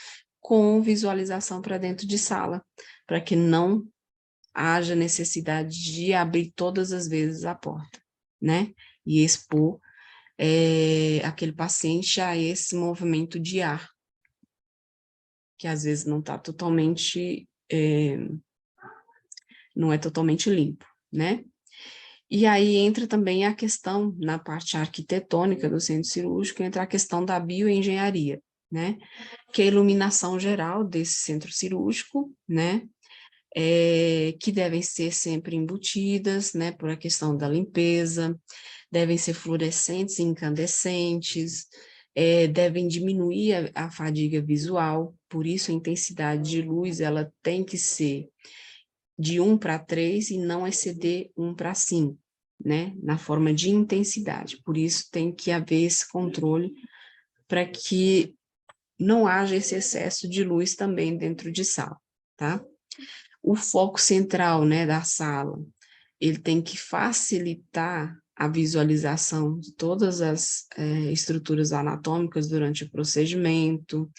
com visualização para dentro de sala, para que não haja necessidade de abrir todas as vezes a porta, né? E expor aquele paciente a esse movimento de ar, que às vezes não está totalmente, não é totalmente limpo, né? E aí entra também a questão, na parte arquitetônica do centro cirúrgico, entra a questão da bioengenharia, né? Que é a iluminação geral desse centro cirúrgico, né? Que devem ser sempre embutidas, né? Por a questão da limpeza, devem ser fluorescentes e incandescentes, devem diminuir a fadiga visual, por isso a intensidade de luz, ela tem que ser de 1:3 e não exceder 1:5, né, na forma de intensidade. Por isso tem que haver esse controle para que não haja esse excesso de luz também dentro de sala, tá? O foco central, né, da sala, ele tem que facilitar a visualização de todas as estruturas anatômicas durante o procedimento.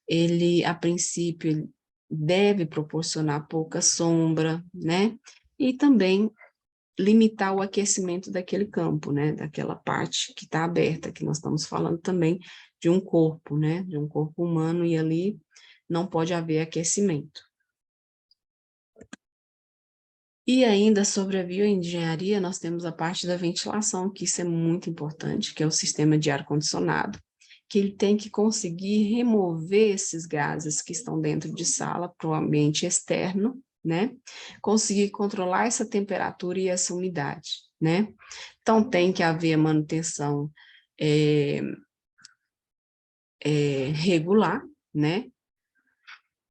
Ele, a princípio, ele deve proporcionar pouca sombra, né? E também limitar o aquecimento daquele campo, né? Daquela parte que está aberta, que nós estamos falando também de um corpo, né? De um corpo humano, e ali não pode haver aquecimento. E ainda sobre a bioengenharia, nós temos a parte da ventilação, que isso é muito importante, que é o sistema de ar-condicionado, que ele tem que conseguir remover esses gases que estão dentro de sala para o ambiente externo, né? Conseguir controlar essa temperatura e essa umidade, né? Então, tem que haver manutenção regular, né?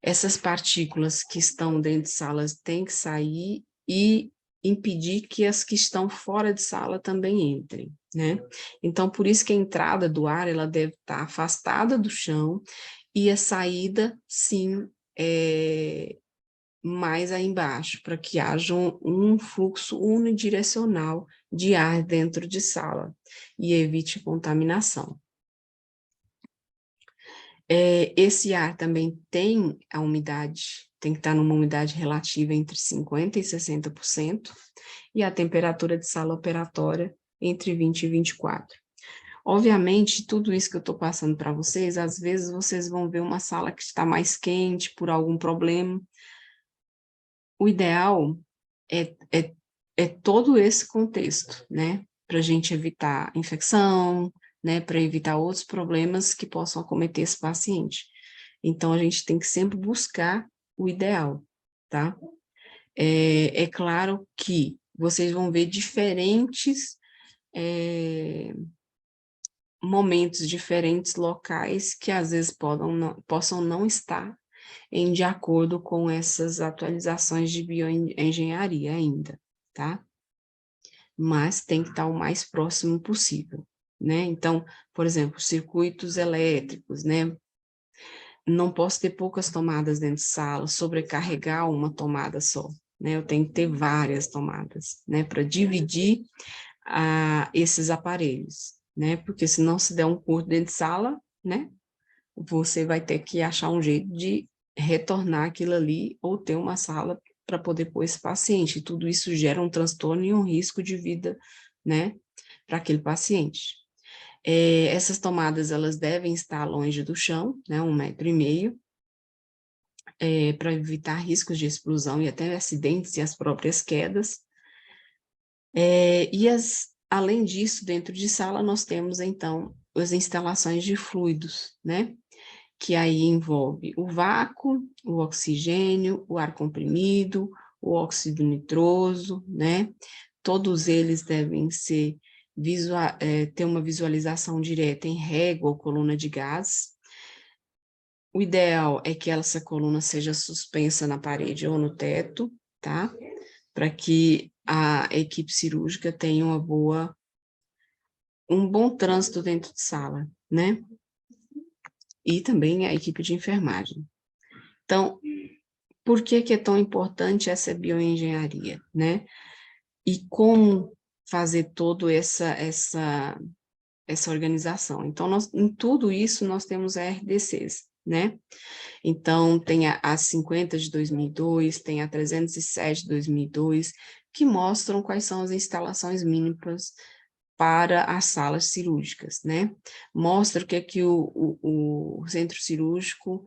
Essas partículas que estão dentro de salas têm que sair e impedir que as que estão fora de sala também entrem, né? Então, por isso que a entrada do ar, ela deve estar afastada do chão e a saída, sim, mais aí embaixo, para que haja um fluxo unidirecional de ar dentro de sala e evite contaminação. Esse ar também tem a umidade, tem que estar numa umidade relativa entre 50% e 60%, e a temperatura de sala operatória entre 20 e 24. Obviamente, tudo isso que eu estou passando para vocês, às vezes vocês vão ver uma sala que está mais quente por algum problema. O ideal é todo esse contexto, né? Para a gente evitar infecção, né? Para evitar outros problemas que possam acometer esse paciente. Então, a gente tem que sempre buscar o ideal, tá? É claro que vocês vão ver diferentes momentos, diferentes locais que às vezes possam não estar de acordo com essas atualizações de bioengenharia ainda, tá? Mas tem que estar o mais próximo possível, né? Então, por exemplo, circuitos elétricos, né? Não posso ter poucas tomadas dentro de sala, sobrecarregar uma tomada só, né? Eu tenho que ter várias tomadas, né? Para dividir esses aparelhos, né? Porque se não se der um curto dentro de sala, né? Você vai ter que achar um jeito de retornar aquilo ali ou ter uma sala para poder pôr esse paciente. E tudo isso gera um transtorno e um risco de vida, né? Para aquele paciente. Essas tomadas, elas devem estar longe do chão, né? 1,5 m, para evitar riscos de explosão e até acidentes e as próprias quedas. Além disso, dentro de sala, nós temos, então, as instalações de fluidos, né? Que aí envolve o vácuo, o oxigênio, o ar comprimido, o óxido nitroso, né? Todos eles devem ser ter uma visualização direta em régua ou coluna de gás. O ideal é que essa coluna seja suspensa na parede ou no teto, tá? Para que a equipe cirúrgica tenha um bom trânsito dentro de sala, né? E também a equipe de enfermagem. Então, por que é tão importante essa bioengenharia, né? E como fazer toda essa organização? Então, em tudo isso, nós temos a RDCs, né? Então, tem a 50 de 2002, tem a 307 de 2002, que mostram quais são as instalações mínimas para as salas cirúrgicas, né? Mostra o que é que o centro cirúrgico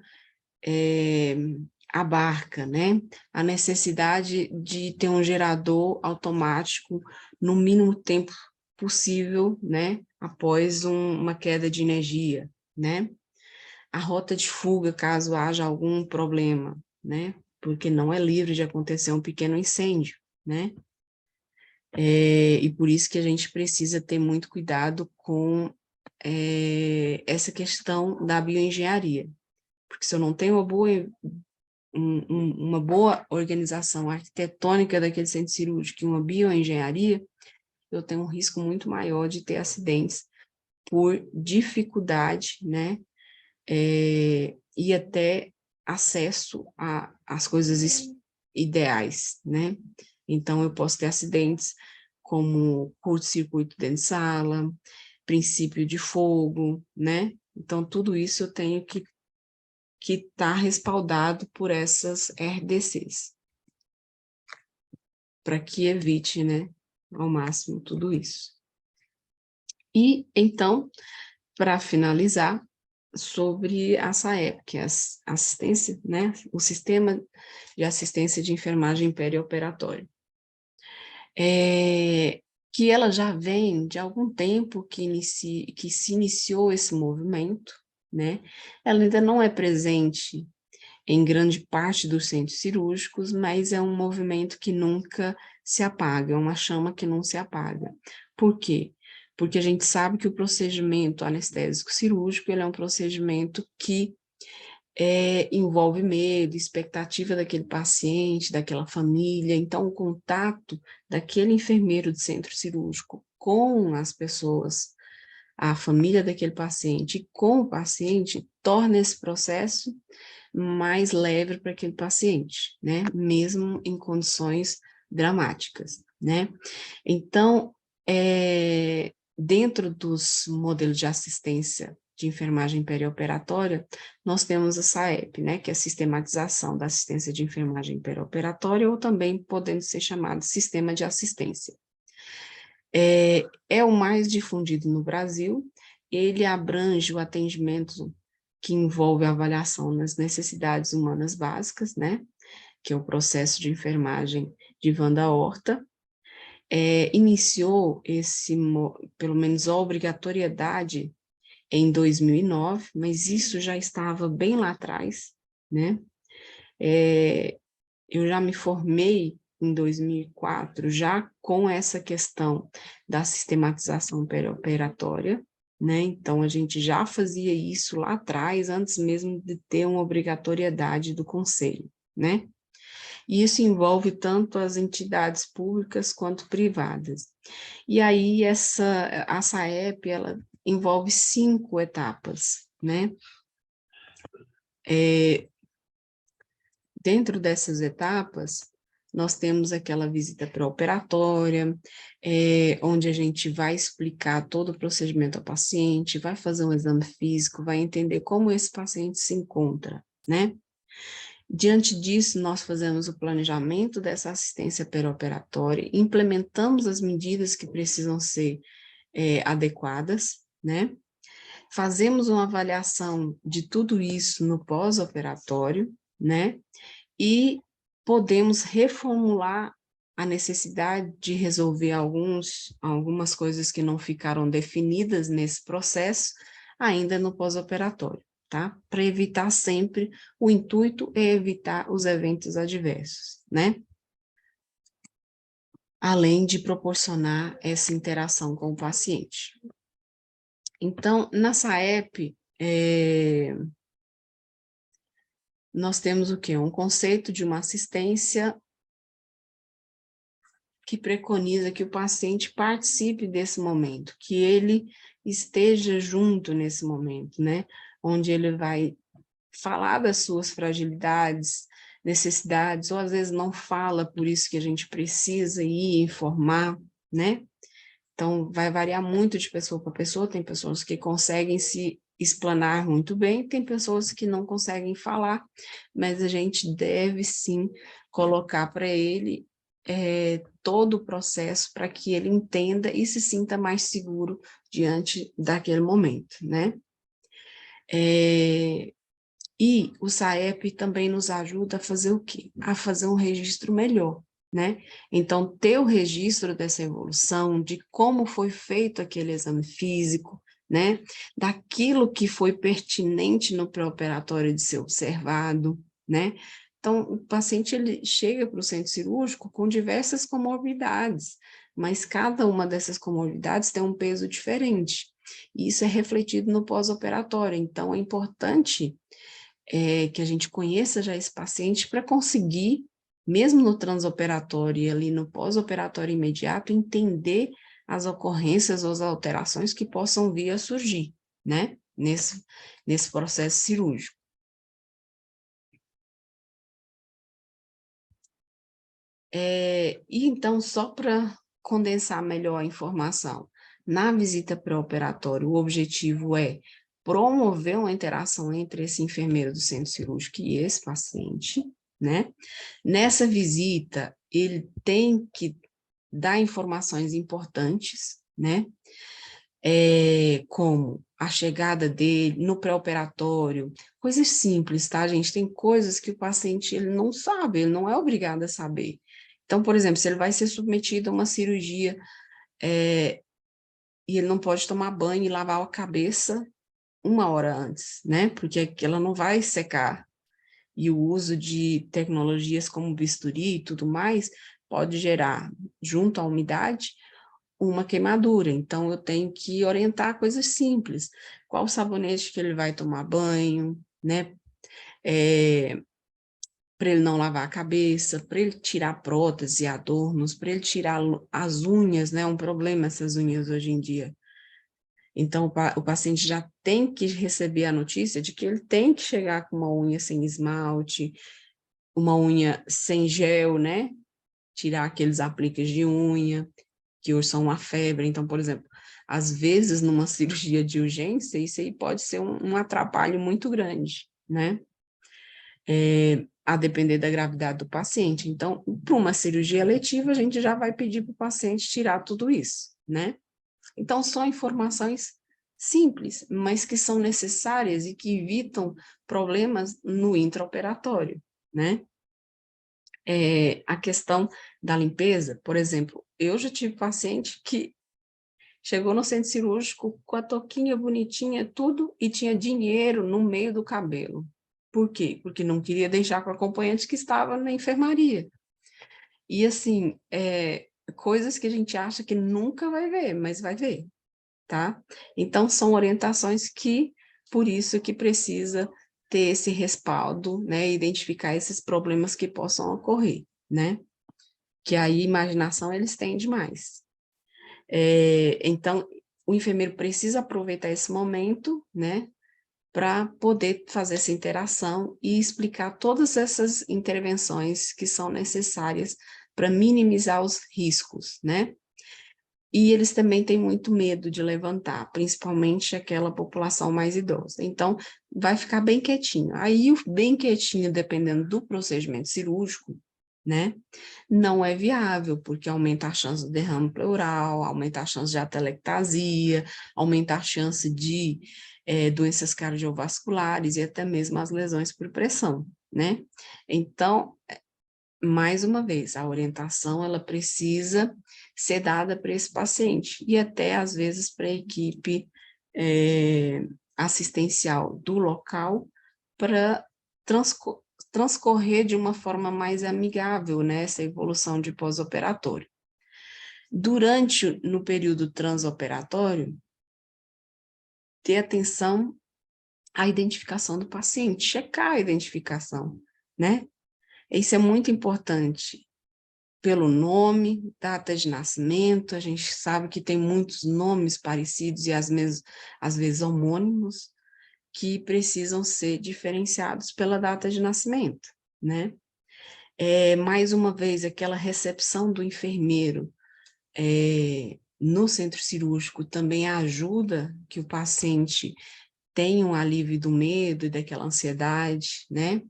abarca, né? A necessidade de ter um gerador automático no mínimo tempo possível, né? Após uma queda de energia, né? A rota de fuga, caso haja algum problema, né? Porque não é livre de acontecer um pequeno incêndio, né? E por isso que a gente precisa ter muito cuidado com essa questão da bioengenharia, porque se eu não tenho uma boa organização arquitetônica daquele centro cirúrgico e uma bioengenharia, eu tenho um risco muito maior de ter acidentes por dificuldade, né, e até acesso às coisas ideais, né? Então, eu posso ter acidentes como curto-circuito dentro de sala, princípio de fogo, né? Então, tudo isso eu tenho que estar respaldado por essas RDCs, para que evite, né, ao máximo tudo isso. E, então, para finalizar, sobre a SAEP, que é a assistência, né, o Sistema de Assistência de Enfermagem Perioperatória. Que ela já vem de algum tempo que se iniciou esse movimento, né? Ela ainda não é presente em grande parte dos centros cirúrgicos, mas é um movimento que nunca se apaga, é uma chama que não se apaga. Por quê? Porque a gente sabe que o procedimento anestésico cirúrgico ele é um procedimento que envolve medo, expectativa daquele paciente, daquela família, então o contato daquele enfermeiro de centro cirúrgico com as pessoas, a família daquele paciente, com o paciente, torna esse processo mais leve para aquele paciente, né? Mesmo em condições dramáticas, né? Então, dentro dos modelos de assistência de enfermagem perioperatória, nós temos a SAEP, né? Que é a sistematização da assistência de enfermagem perioperatória, ou também podendo ser chamado sistema de assistência. É o mais difundido no Brasil, ele abrange o atendimento que envolve a avaliação das necessidades humanas básicas, né, que é o processo de enfermagem de Wanda Horta, iniciou pelo menos a obrigatoriedade em 2009, mas isso já estava bem lá atrás, né, eu já me formei em 2004, já com essa questão da sistematização perioperatória, né? Então, a gente já fazia isso lá atrás, antes mesmo de ter uma obrigatoriedade do conselho, né? E isso envolve tanto as entidades públicas quanto privadas. E aí a SAEP, ela envolve 5 etapas, né? Dentro dessas etapas, nós temos aquela visita pré-operatória, onde a gente vai explicar todo o procedimento ao paciente, vai fazer um exame físico, vai entender como esse paciente se encontra, né? Diante disso, nós fazemos o planejamento dessa assistência pré-operatória, implementamos as medidas que precisam ser adequadas, né? Fazemos uma avaliação de tudo isso no pós-operatório, né? E podemos reformular a necessidade de resolver algumas coisas que não ficaram definidas nesse processo, ainda no pós-operatório, tá? Para evitar sempre, o intuito é evitar os eventos adversos, né? Além de proporcionar essa interação com o paciente. Então, na SAEP, nós temos o quê? Um conceito de uma assistência que preconiza que o paciente participe desse momento, que ele esteja junto nesse momento, né? Onde ele vai falar das suas fragilidades, necessidades, ou às vezes não fala, por isso que a gente precisa ir informar, né? Então, vai variar muito de pessoa para pessoa, tem pessoas que conseguem se explanar muito bem, tem pessoas que não conseguem falar, mas a gente deve sim colocar para ele todo o processo para que ele entenda e se sinta mais seguro diante daquele momento, né? E o SAEP também nos ajuda a fazer o quê? A fazer um registro melhor, né? Então, ter o registro dessa evolução, de como foi feito aquele exame físico, né? Daquilo que foi pertinente no pré-operatório de ser observado, né? Então, o paciente ele chega para o centro cirúrgico com diversas comorbidades, mas cada uma dessas comorbidades tem um peso diferente. E isso é refletido no pós-operatório. Então, é importante que a gente conheça já esse paciente para conseguir, mesmo no transoperatório e ali no pós-operatório imediato, entender as ocorrências ou as alterações que possam vir a surgir, né, nesse processo cirúrgico. E então, só para condensar melhor a informação, na visita pré-operatória, o objetivo é promover uma interação entre esse enfermeiro do centro cirúrgico e esse paciente, né? Nessa visita, ele tem que dar informações importantes, né? Como a chegada dele no pré-operatório, coisas simples, tá, gente? Tem coisas que o paciente ele não sabe, ele não é obrigado a saber. Então, por exemplo, se ele vai ser submetido a uma cirurgia e ele não pode tomar banho e lavar a cabeça 1 hora antes, né? Porque ela não vai secar. E o uso de tecnologias como bisturi e tudo mais pode gerar, junto à umidade, uma queimadura. Então, eu tenho que orientar coisas simples. Qual sabonete que ele vai tomar banho, né? Para ele não lavar a cabeça, para ele tirar prótese, adornos, para ele tirar as unhas, né? É um problema essas unhas hoje em dia. Então, o paciente já tem que receber a notícia de que ele tem que chegar com uma unha sem esmalte, uma unha sem gel, né? Tirar aqueles apliques de unha, que hoje são uma febre. Então, por exemplo, às vezes numa cirurgia de urgência, isso aí pode ser um atrapalho muito grande, né? A depender da gravidade do paciente. Então, para uma cirurgia eletiva, a gente já vai pedir para o paciente tirar tudo isso, né? Então, são informações simples, mas que são necessárias e que evitam problemas no intraoperatório, né? A questão da limpeza, por exemplo, eu já tive paciente que chegou no centro cirúrgico com a touquinha bonitinha, tudo, e tinha dinheiro no meio do cabelo. Por quê? Porque não queria deixar com o acompanhante que estava na enfermaria. E assim, coisas que a gente acha que nunca vai ver, mas vai ver, tá? Então, são orientações que, por isso que precisa ter esse respaldo, né, identificar esses problemas que possam ocorrer, né, que aí a imaginação eles têm demais. Então, o enfermeiro precisa aproveitar esse momento, né, para poder fazer essa interação e explicar todas essas intervenções que são necessárias para minimizar os riscos, né? E eles também têm muito medo de levantar, principalmente aquela população mais idosa. Então, vai ficar bem quietinho. Aí, o bem quietinho, dependendo do procedimento cirúrgico, né, não é viável, porque aumenta a chance de derrame pleural, aumenta a chance de atelectasia, aumenta a chance de doenças cardiovasculares e até mesmo as lesões por pressão, né? Então, mais uma vez, a orientação ela precisa ser dada para esse paciente e até às vezes para a equipe assistencial do local para transcorrer de uma forma mais amigável, né, essa evolução de pós-operatório. No período transoperatório, ter atenção à identificação do paciente, checar a identificação, né? Isso é muito importante. Pelo nome, data de nascimento, a gente sabe que tem muitos nomes parecidos e às vezes homônimos, que precisam ser diferenciados pela data de nascimento, né? Mais uma vez, aquela recepção do enfermeiro no centro cirúrgico também ajuda que o paciente tenha um alívio do medo e daquela ansiedade, né?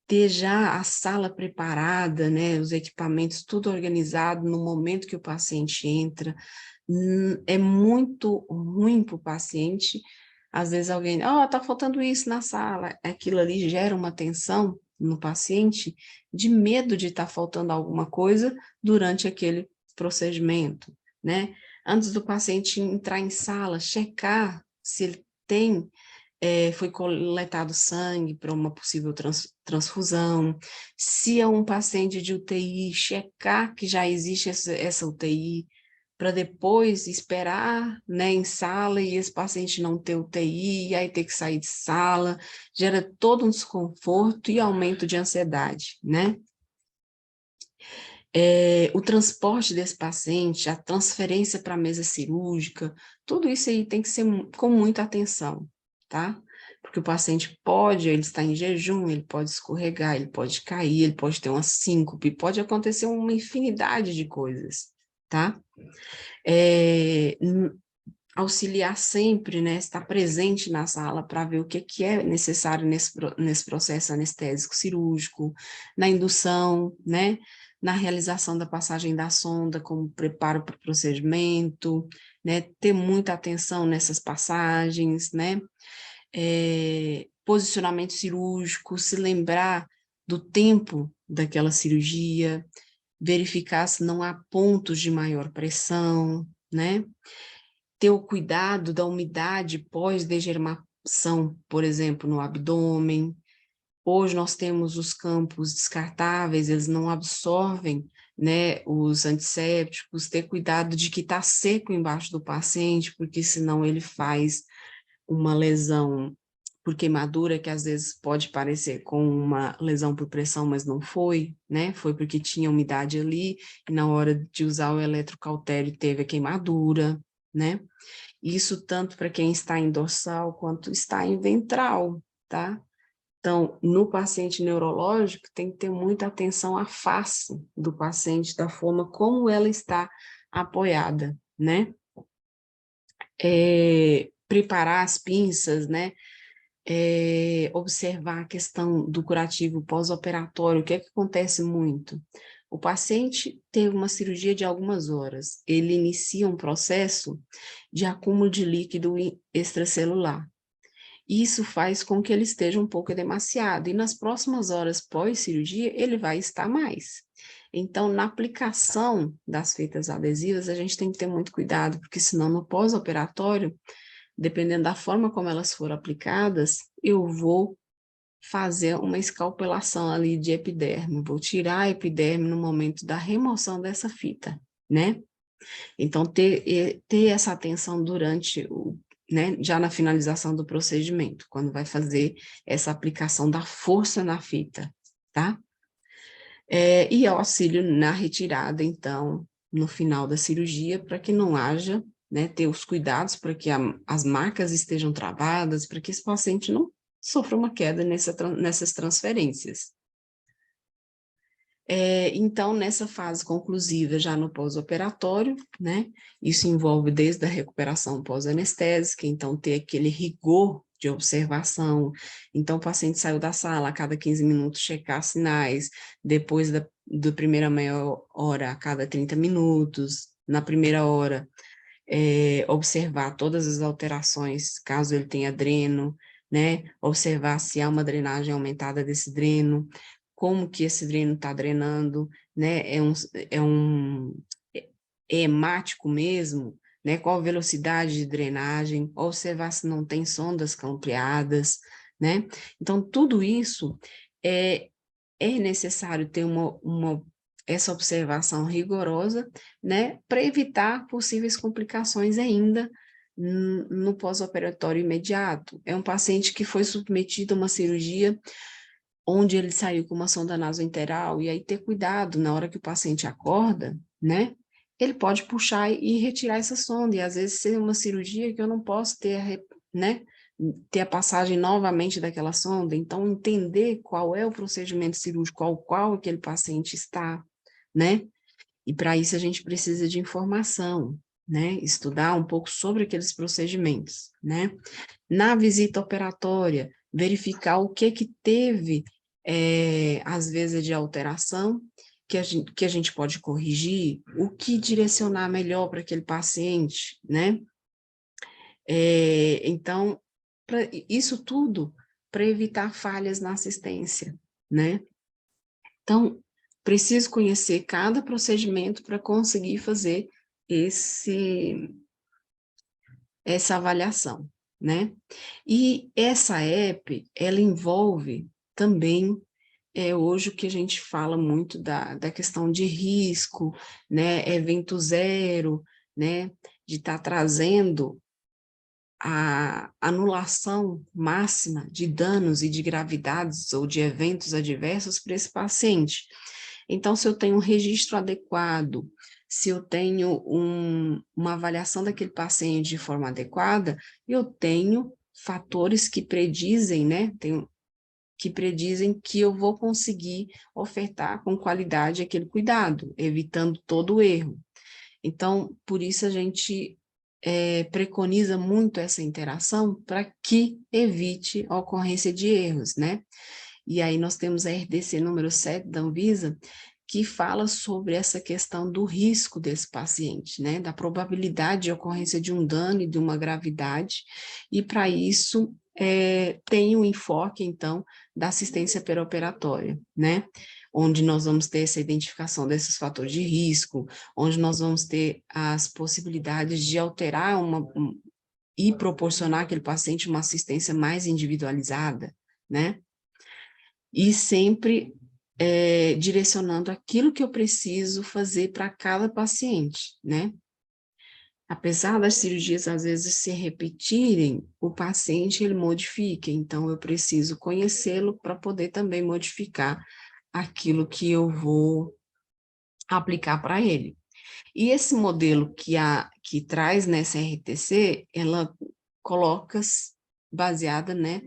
Ter já a sala preparada, né, os equipamentos tudo organizado no momento que o paciente entra, é muito ruim para o paciente, às vezes alguém, tá faltando isso na sala, aquilo ali gera uma tensão no paciente, de medo de estar faltando alguma coisa durante aquele procedimento, né? Antes do paciente entrar em sala, checar se ele tem foi coletado sangue para uma possível transfusão, se é um paciente de UTI, checar que já existe essa UTI, para depois esperar, né, em sala e esse paciente não ter UTI, e aí ter que sair de sala, gera todo um desconforto e aumento de ansiedade, né? O transporte desse paciente, a transferência para a mesa cirúrgica, tudo isso aí tem que ser com muita atenção, tá? Porque o paciente ele está em jejum, ele pode escorregar, ele pode cair, ele pode ter uma síncope, pode acontecer uma infinidade de coisas, tá? Auxiliar sempre, né, estar presente na sala para ver o que é necessário nesse processo anestésico cirúrgico, na indução, né, na realização da passagem da sonda como preparo para o procedimento, né, ter muita atenção nessas passagens, né, posicionamento cirúrgico, se lembrar do tempo daquela cirurgia, verificar se não há pontos de maior pressão, né, ter o cuidado da umidade pós-degermação, por exemplo, no abdômen. Hoje nós temos os campos descartáveis, eles não absorvem, né, os antissépticos, ter cuidado de que está seco embaixo do paciente, porque senão ele faz uma lesão por queimadura, que às vezes pode parecer com uma lesão por pressão, mas não foi, né? Foi porque tinha umidade ali, e na hora de usar o eletrocautério teve a queimadura, né? Isso tanto para quem está em dorsal quanto está em ventral, tá? Então, no paciente neurológico, tem que ter muita atenção à face do paciente, da forma como ela está apoiada, né? Preparar as pinças, né? Observar a questão do curativo pós-operatório, o que é que acontece muito? O paciente teve uma cirurgia de algumas horas, ele inicia um processo de acúmulo de líquido extracelular. Isso faz com que ele esteja um pouco demasiado, e nas próximas horas pós-cirurgia, ele vai estar mais. Então, na aplicação das fitas adesivas, a gente tem que ter muito cuidado, porque senão no pós-operatório, dependendo da forma como elas foram aplicadas, eu vou fazer uma escalpelação ali de epiderme, vou tirar a epiderme no momento da remoção dessa fita, né? Então, ter essa atenção durante né, já na finalização do procedimento, quando vai fazer essa aplicação da força na fita, tá? E auxílio na retirada, então, no final da cirurgia, para que não haja, né, ter os cuidados para que as marcas estejam travadas, para que esse paciente não sofra uma queda nessas transferências. Então, nessa fase conclusiva, já no pós-operatório, né, isso envolve desde a recuperação pós-anestésica, então ter aquele rigor de observação, então o paciente saiu da sala, a cada 15 minutos checar sinais, depois da primeira meia hora, a cada 30 minutos, na primeira hora, observar todas as alterações, caso ele tenha dreno, né, observar se há uma drenagem aumentada desse dreno, como que esse dreno está drenando, né, é hemático mesmo, né, qual a velocidade de drenagem, observar se não tem sondas ampliadas, né, então tudo isso é necessário ter essa observação rigorosa, né, para evitar possíveis complicações ainda no pós-operatório imediato. É um paciente que foi submetido a uma cirurgia onde ele saiu com uma sonda nasointeral, e aí ter cuidado na hora que o paciente acorda, né, ele pode puxar e retirar essa sonda, e às vezes ser uma cirurgia que eu não posso ter, né, ter a passagem novamente daquela sonda, então entender qual é o procedimento cirúrgico ao qual aquele paciente está, né, e para isso a gente precisa de informação, né, estudar um pouco sobre aqueles procedimentos, né. Na visita operatória, verificar o que teve, às vezes, de alteração, que a gente pode corrigir, o que direcionar melhor para aquele paciente, né? Então, isso tudo para evitar falhas na assistência, né? Então, preciso conhecer cada procedimento para conseguir fazer essa avaliação, né? E essa app, ela envolve também, hoje o que a gente fala muito da questão de risco, né, evento zero, né, de estar trazendo a anulação máxima de danos e de gravidades ou de eventos adversos para esse paciente. Então, se eu tenho um registro adequado, se eu tenho uma avaliação daquele paciente de forma adequada, eu tenho fatores que predizem, né, que predizem que eu vou conseguir ofertar com qualidade aquele cuidado, evitando todo o erro. Então, por isso a gente preconiza muito essa interação para que evite a ocorrência de erros, né? E aí nós temos a RDC número 7 da Anvisa, que fala sobre essa questão do risco desse paciente, né? Da probabilidade de ocorrência de um dano e de uma gravidade, e para isso tem o enfoque, então, da assistência perioperatória, né? Onde nós vamos ter essa identificação desses fatores de risco, onde nós vamos ter as possibilidades de alterar e proporcionar àquele paciente uma assistência mais individualizada, né? E sempre direcionando aquilo que eu preciso fazer para cada paciente, né? Apesar das cirurgias às vezes se repetirem, o paciente ele modifica, então eu preciso conhecê-lo para poder também modificar aquilo que eu vou aplicar para ele. E esse modelo que traz nessa RTC, ela coloca baseada, né,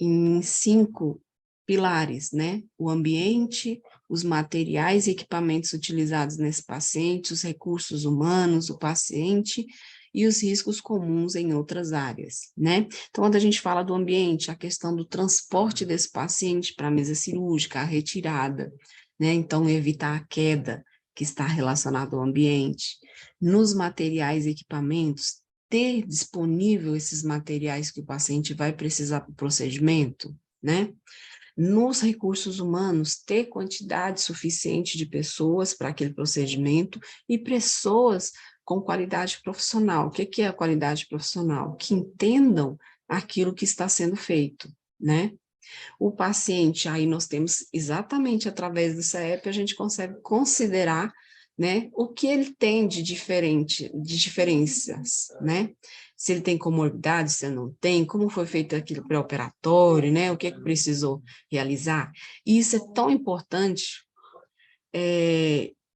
em 5 pilares, né? O ambiente, os materiais e equipamentos utilizados nesse paciente, os recursos humanos, o paciente e os riscos comuns em outras áreas, né? Então, quando a gente fala do ambiente, a questão do transporte desse paciente para a mesa cirúrgica, a retirada, né? Então, evitar a queda que está relacionada ao ambiente. Nos materiais e equipamentos, ter disponível esses materiais que o paciente vai precisar para o procedimento, né? Nos recursos humanos, ter quantidade suficiente de pessoas para aquele procedimento e pessoas com qualidade profissional. O que é a qualidade profissional? Que entendam aquilo que está sendo feito, né? O paciente, aí nós temos exatamente através dessa app, a gente consegue considerar, né, o que ele tem de diferente, de diferenças, né? se ele tem comorbidade, se ele não tem, como foi feito aquele pré-operatório, né? O que é que precisou realizar. E isso é tão importante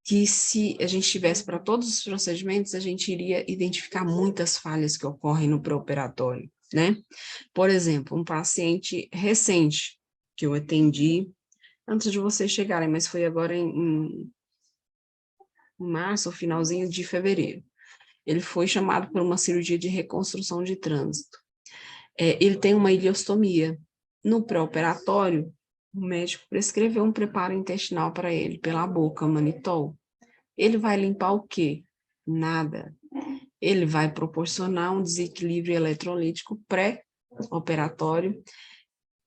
que se a gente tivesse para todos os procedimentos, a gente iria identificar muitas falhas que ocorrem no pré-operatório, né? Por exemplo, um paciente recente que eu atendi, antes de vocês chegarem, mas foi agora em março, ou finalzinho de fevereiro. Ele foi chamado para uma cirurgia de reconstrução de trânsito. Ele tem uma ileostomia. No pré-operatório, o médico prescreveu um preparo intestinal para ele, pela boca, manitol. Ele vai limpar o quê? Nada. Ele vai proporcionar um desequilíbrio eletrolítico pré-operatório.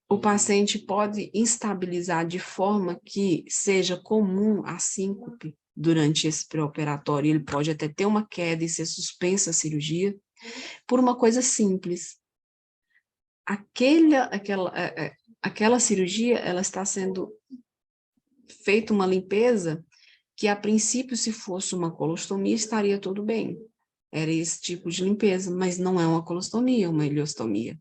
O paciente pode instabilizar de forma que seja comum a síncope durante esse pré-operatório. Ele pode até ter uma queda e ser suspensa a cirurgia por uma coisa simples. Aquela cirurgia, ela está sendo feita uma limpeza que, a princípio, se fosse uma colostomia, estaria tudo bem. Era esse tipo de limpeza, mas não é uma colostomia, é uma ileostomia.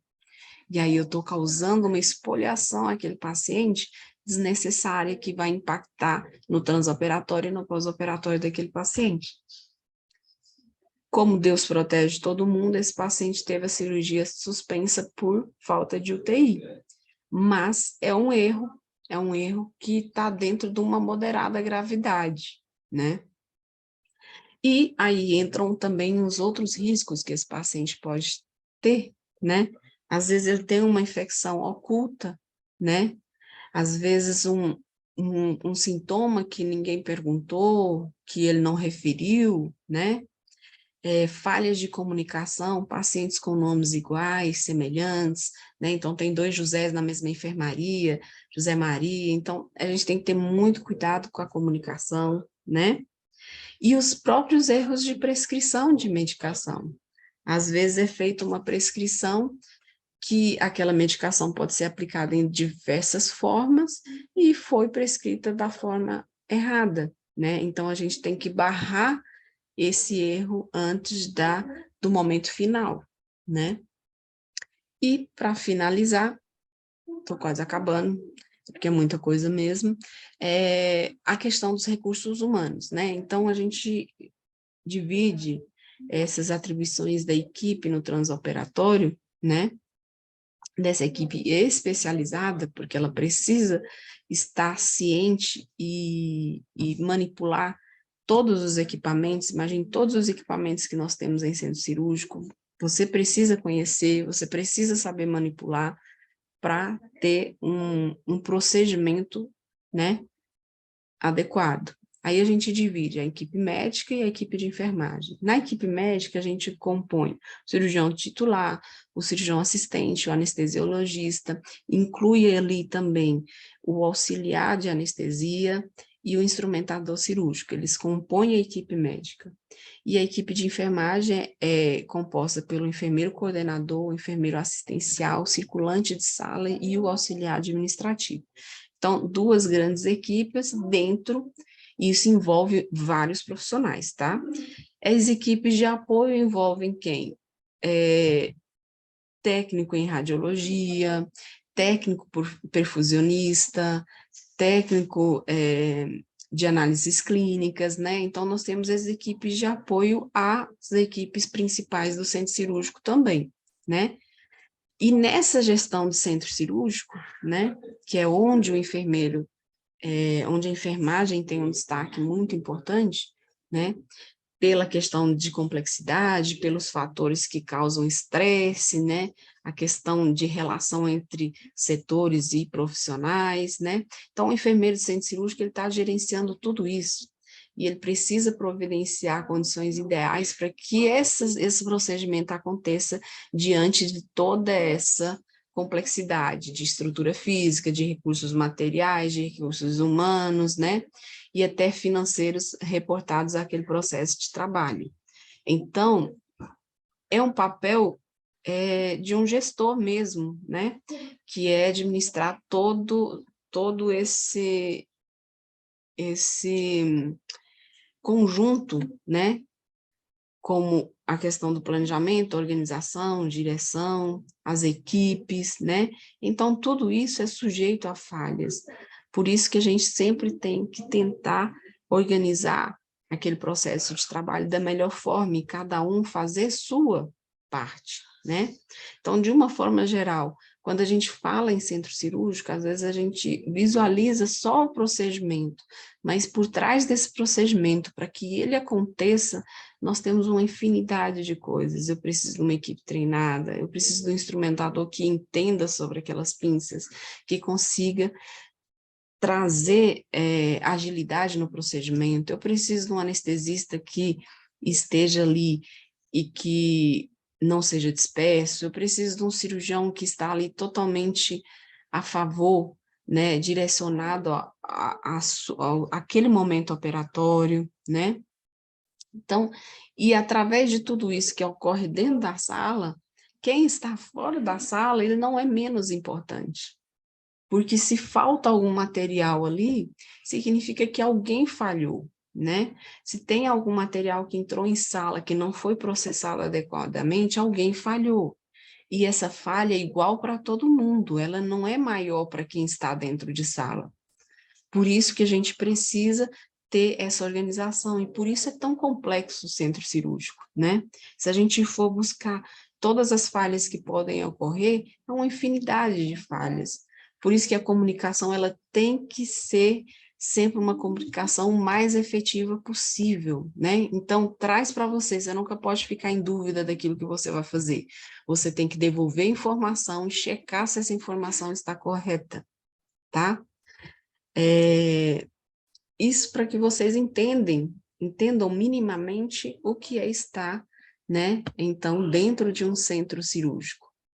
E aí eu estou causando uma espoliação àquele paciente desnecessária que vai impactar no transoperatório e no pós-operatório daquele paciente. Como Deus protege todo mundo, esse paciente teve a cirurgia suspensa por falta de UTI. Mas é um erro que está dentro de uma moderada gravidade, né? E aí entram também os outros riscos que esse paciente pode ter, né? Às vezes ele tem uma infecção oculta, né? Às vezes um sintoma que ninguém perguntou, que ele não referiu, né? Falhas de comunicação, pacientes com nomes iguais, semelhantes, né? Então tem 2 Josés na mesma enfermaria, José Maria, então a gente tem que ter muito cuidado com a comunicação, né? E os próprios erros de prescrição de medicação. Às vezes é feita uma prescrição que aquela medicação pode ser aplicada em diversas formas e foi prescrita da forma errada, né? Então a gente tem que barrar esse erro antes do momento final, né? E para finalizar, estou quase acabando, porque é muita coisa mesmo, a questão dos recursos humanos, né? Então, a gente divide essas atribuições da equipe no transoperatório, né? Dessa equipe especializada, porque ela precisa estar ciente e manipular todos os equipamentos. Imagine todos os equipamentos que nós temos em centro cirúrgico, você precisa conhecer, você precisa saber manipular, para ter um procedimento, né, adequado. Aí a gente divide a equipe médica e a equipe de enfermagem. Na equipe médica, a gente compõe o cirurgião titular, o cirurgião assistente, o anestesiologista, inclui ali também o auxiliar de anestesia e o instrumentador cirúrgico, eles compõem a equipe médica. E a equipe de enfermagem é composta pelo enfermeiro coordenador, o enfermeiro assistencial, o circulante de sala e o auxiliar administrativo. Então, 2 grandes equipes dentro, isso envolve vários profissionais, tá? As equipes de apoio envolvem quem? Técnico em radiologia, técnico perfusionista, técnico de análises clínicas, né? Então, nós temos as equipes de apoio às equipes principais do centro cirúrgico também, né? E nessa gestão do centro cirúrgico, né, que é onde o enfermeiro, onde a enfermagem tem um destaque muito importante, né, pela questão de complexidade, pelos fatores que causam estresse, né, a questão de relação entre setores e profissionais, né, então o enfermeiro do centro cirúrgico, ele está gerenciando tudo isso, e ele precisa providenciar condições ideais para que esse procedimento aconteça diante de toda essa complexidade de estrutura física, de recursos materiais, de recursos humanos, né, e até financeiros reportados àquele processo de trabalho. Então, é um papel de um gestor mesmo, né, que é administrar todo esse conjunto, né, como a questão do planejamento, organização, direção, as equipes, né? Então, tudo isso é sujeito a falhas. Por isso que a gente sempre tem que tentar organizar aquele processo de trabalho da melhor forma e cada um fazer sua parte, né? Então, de uma forma geral, quando a gente fala em centro cirúrgico, às vezes a gente visualiza só o procedimento, mas por trás desse procedimento, para que ele aconteça, nós temos uma infinidade de coisas. Eu preciso de uma equipe treinada, eu preciso de um instrumentador que entenda sobre aquelas pinças, que consiga trazer agilidade no procedimento, eu preciso de um anestesista que esteja ali e que não seja disperso, eu preciso de um cirurgião que está ali totalmente a favor, né, direcionado àquele momento operatório, né? Então, e através de tudo isso que ocorre dentro da sala, quem está fora da sala, ele não é menos importante. Porque se falta algum material ali, significa que alguém falhou, né? Se tem algum material que entrou em sala que não foi processado adequadamente, alguém falhou. E essa falha é igual para todo mundo, ela não é maior para quem está dentro de sala. Por isso que a gente precisa ter essa organização, e por isso é tão complexo o centro cirúrgico, né? Se a gente for buscar todas as falhas que podem ocorrer, é uma infinidade de falhas. Por isso que a comunicação, ela tem que ser sempre uma comunicação mais efetiva possível, né? Então, traz para você nunca pode ficar em dúvida daquilo que você vai fazer. Você tem que devolver a informação e checar se essa informação está correta, tá? Isso para que vocês entendam minimamente o que é estar, né, então, dentro de um centro cirúrgico.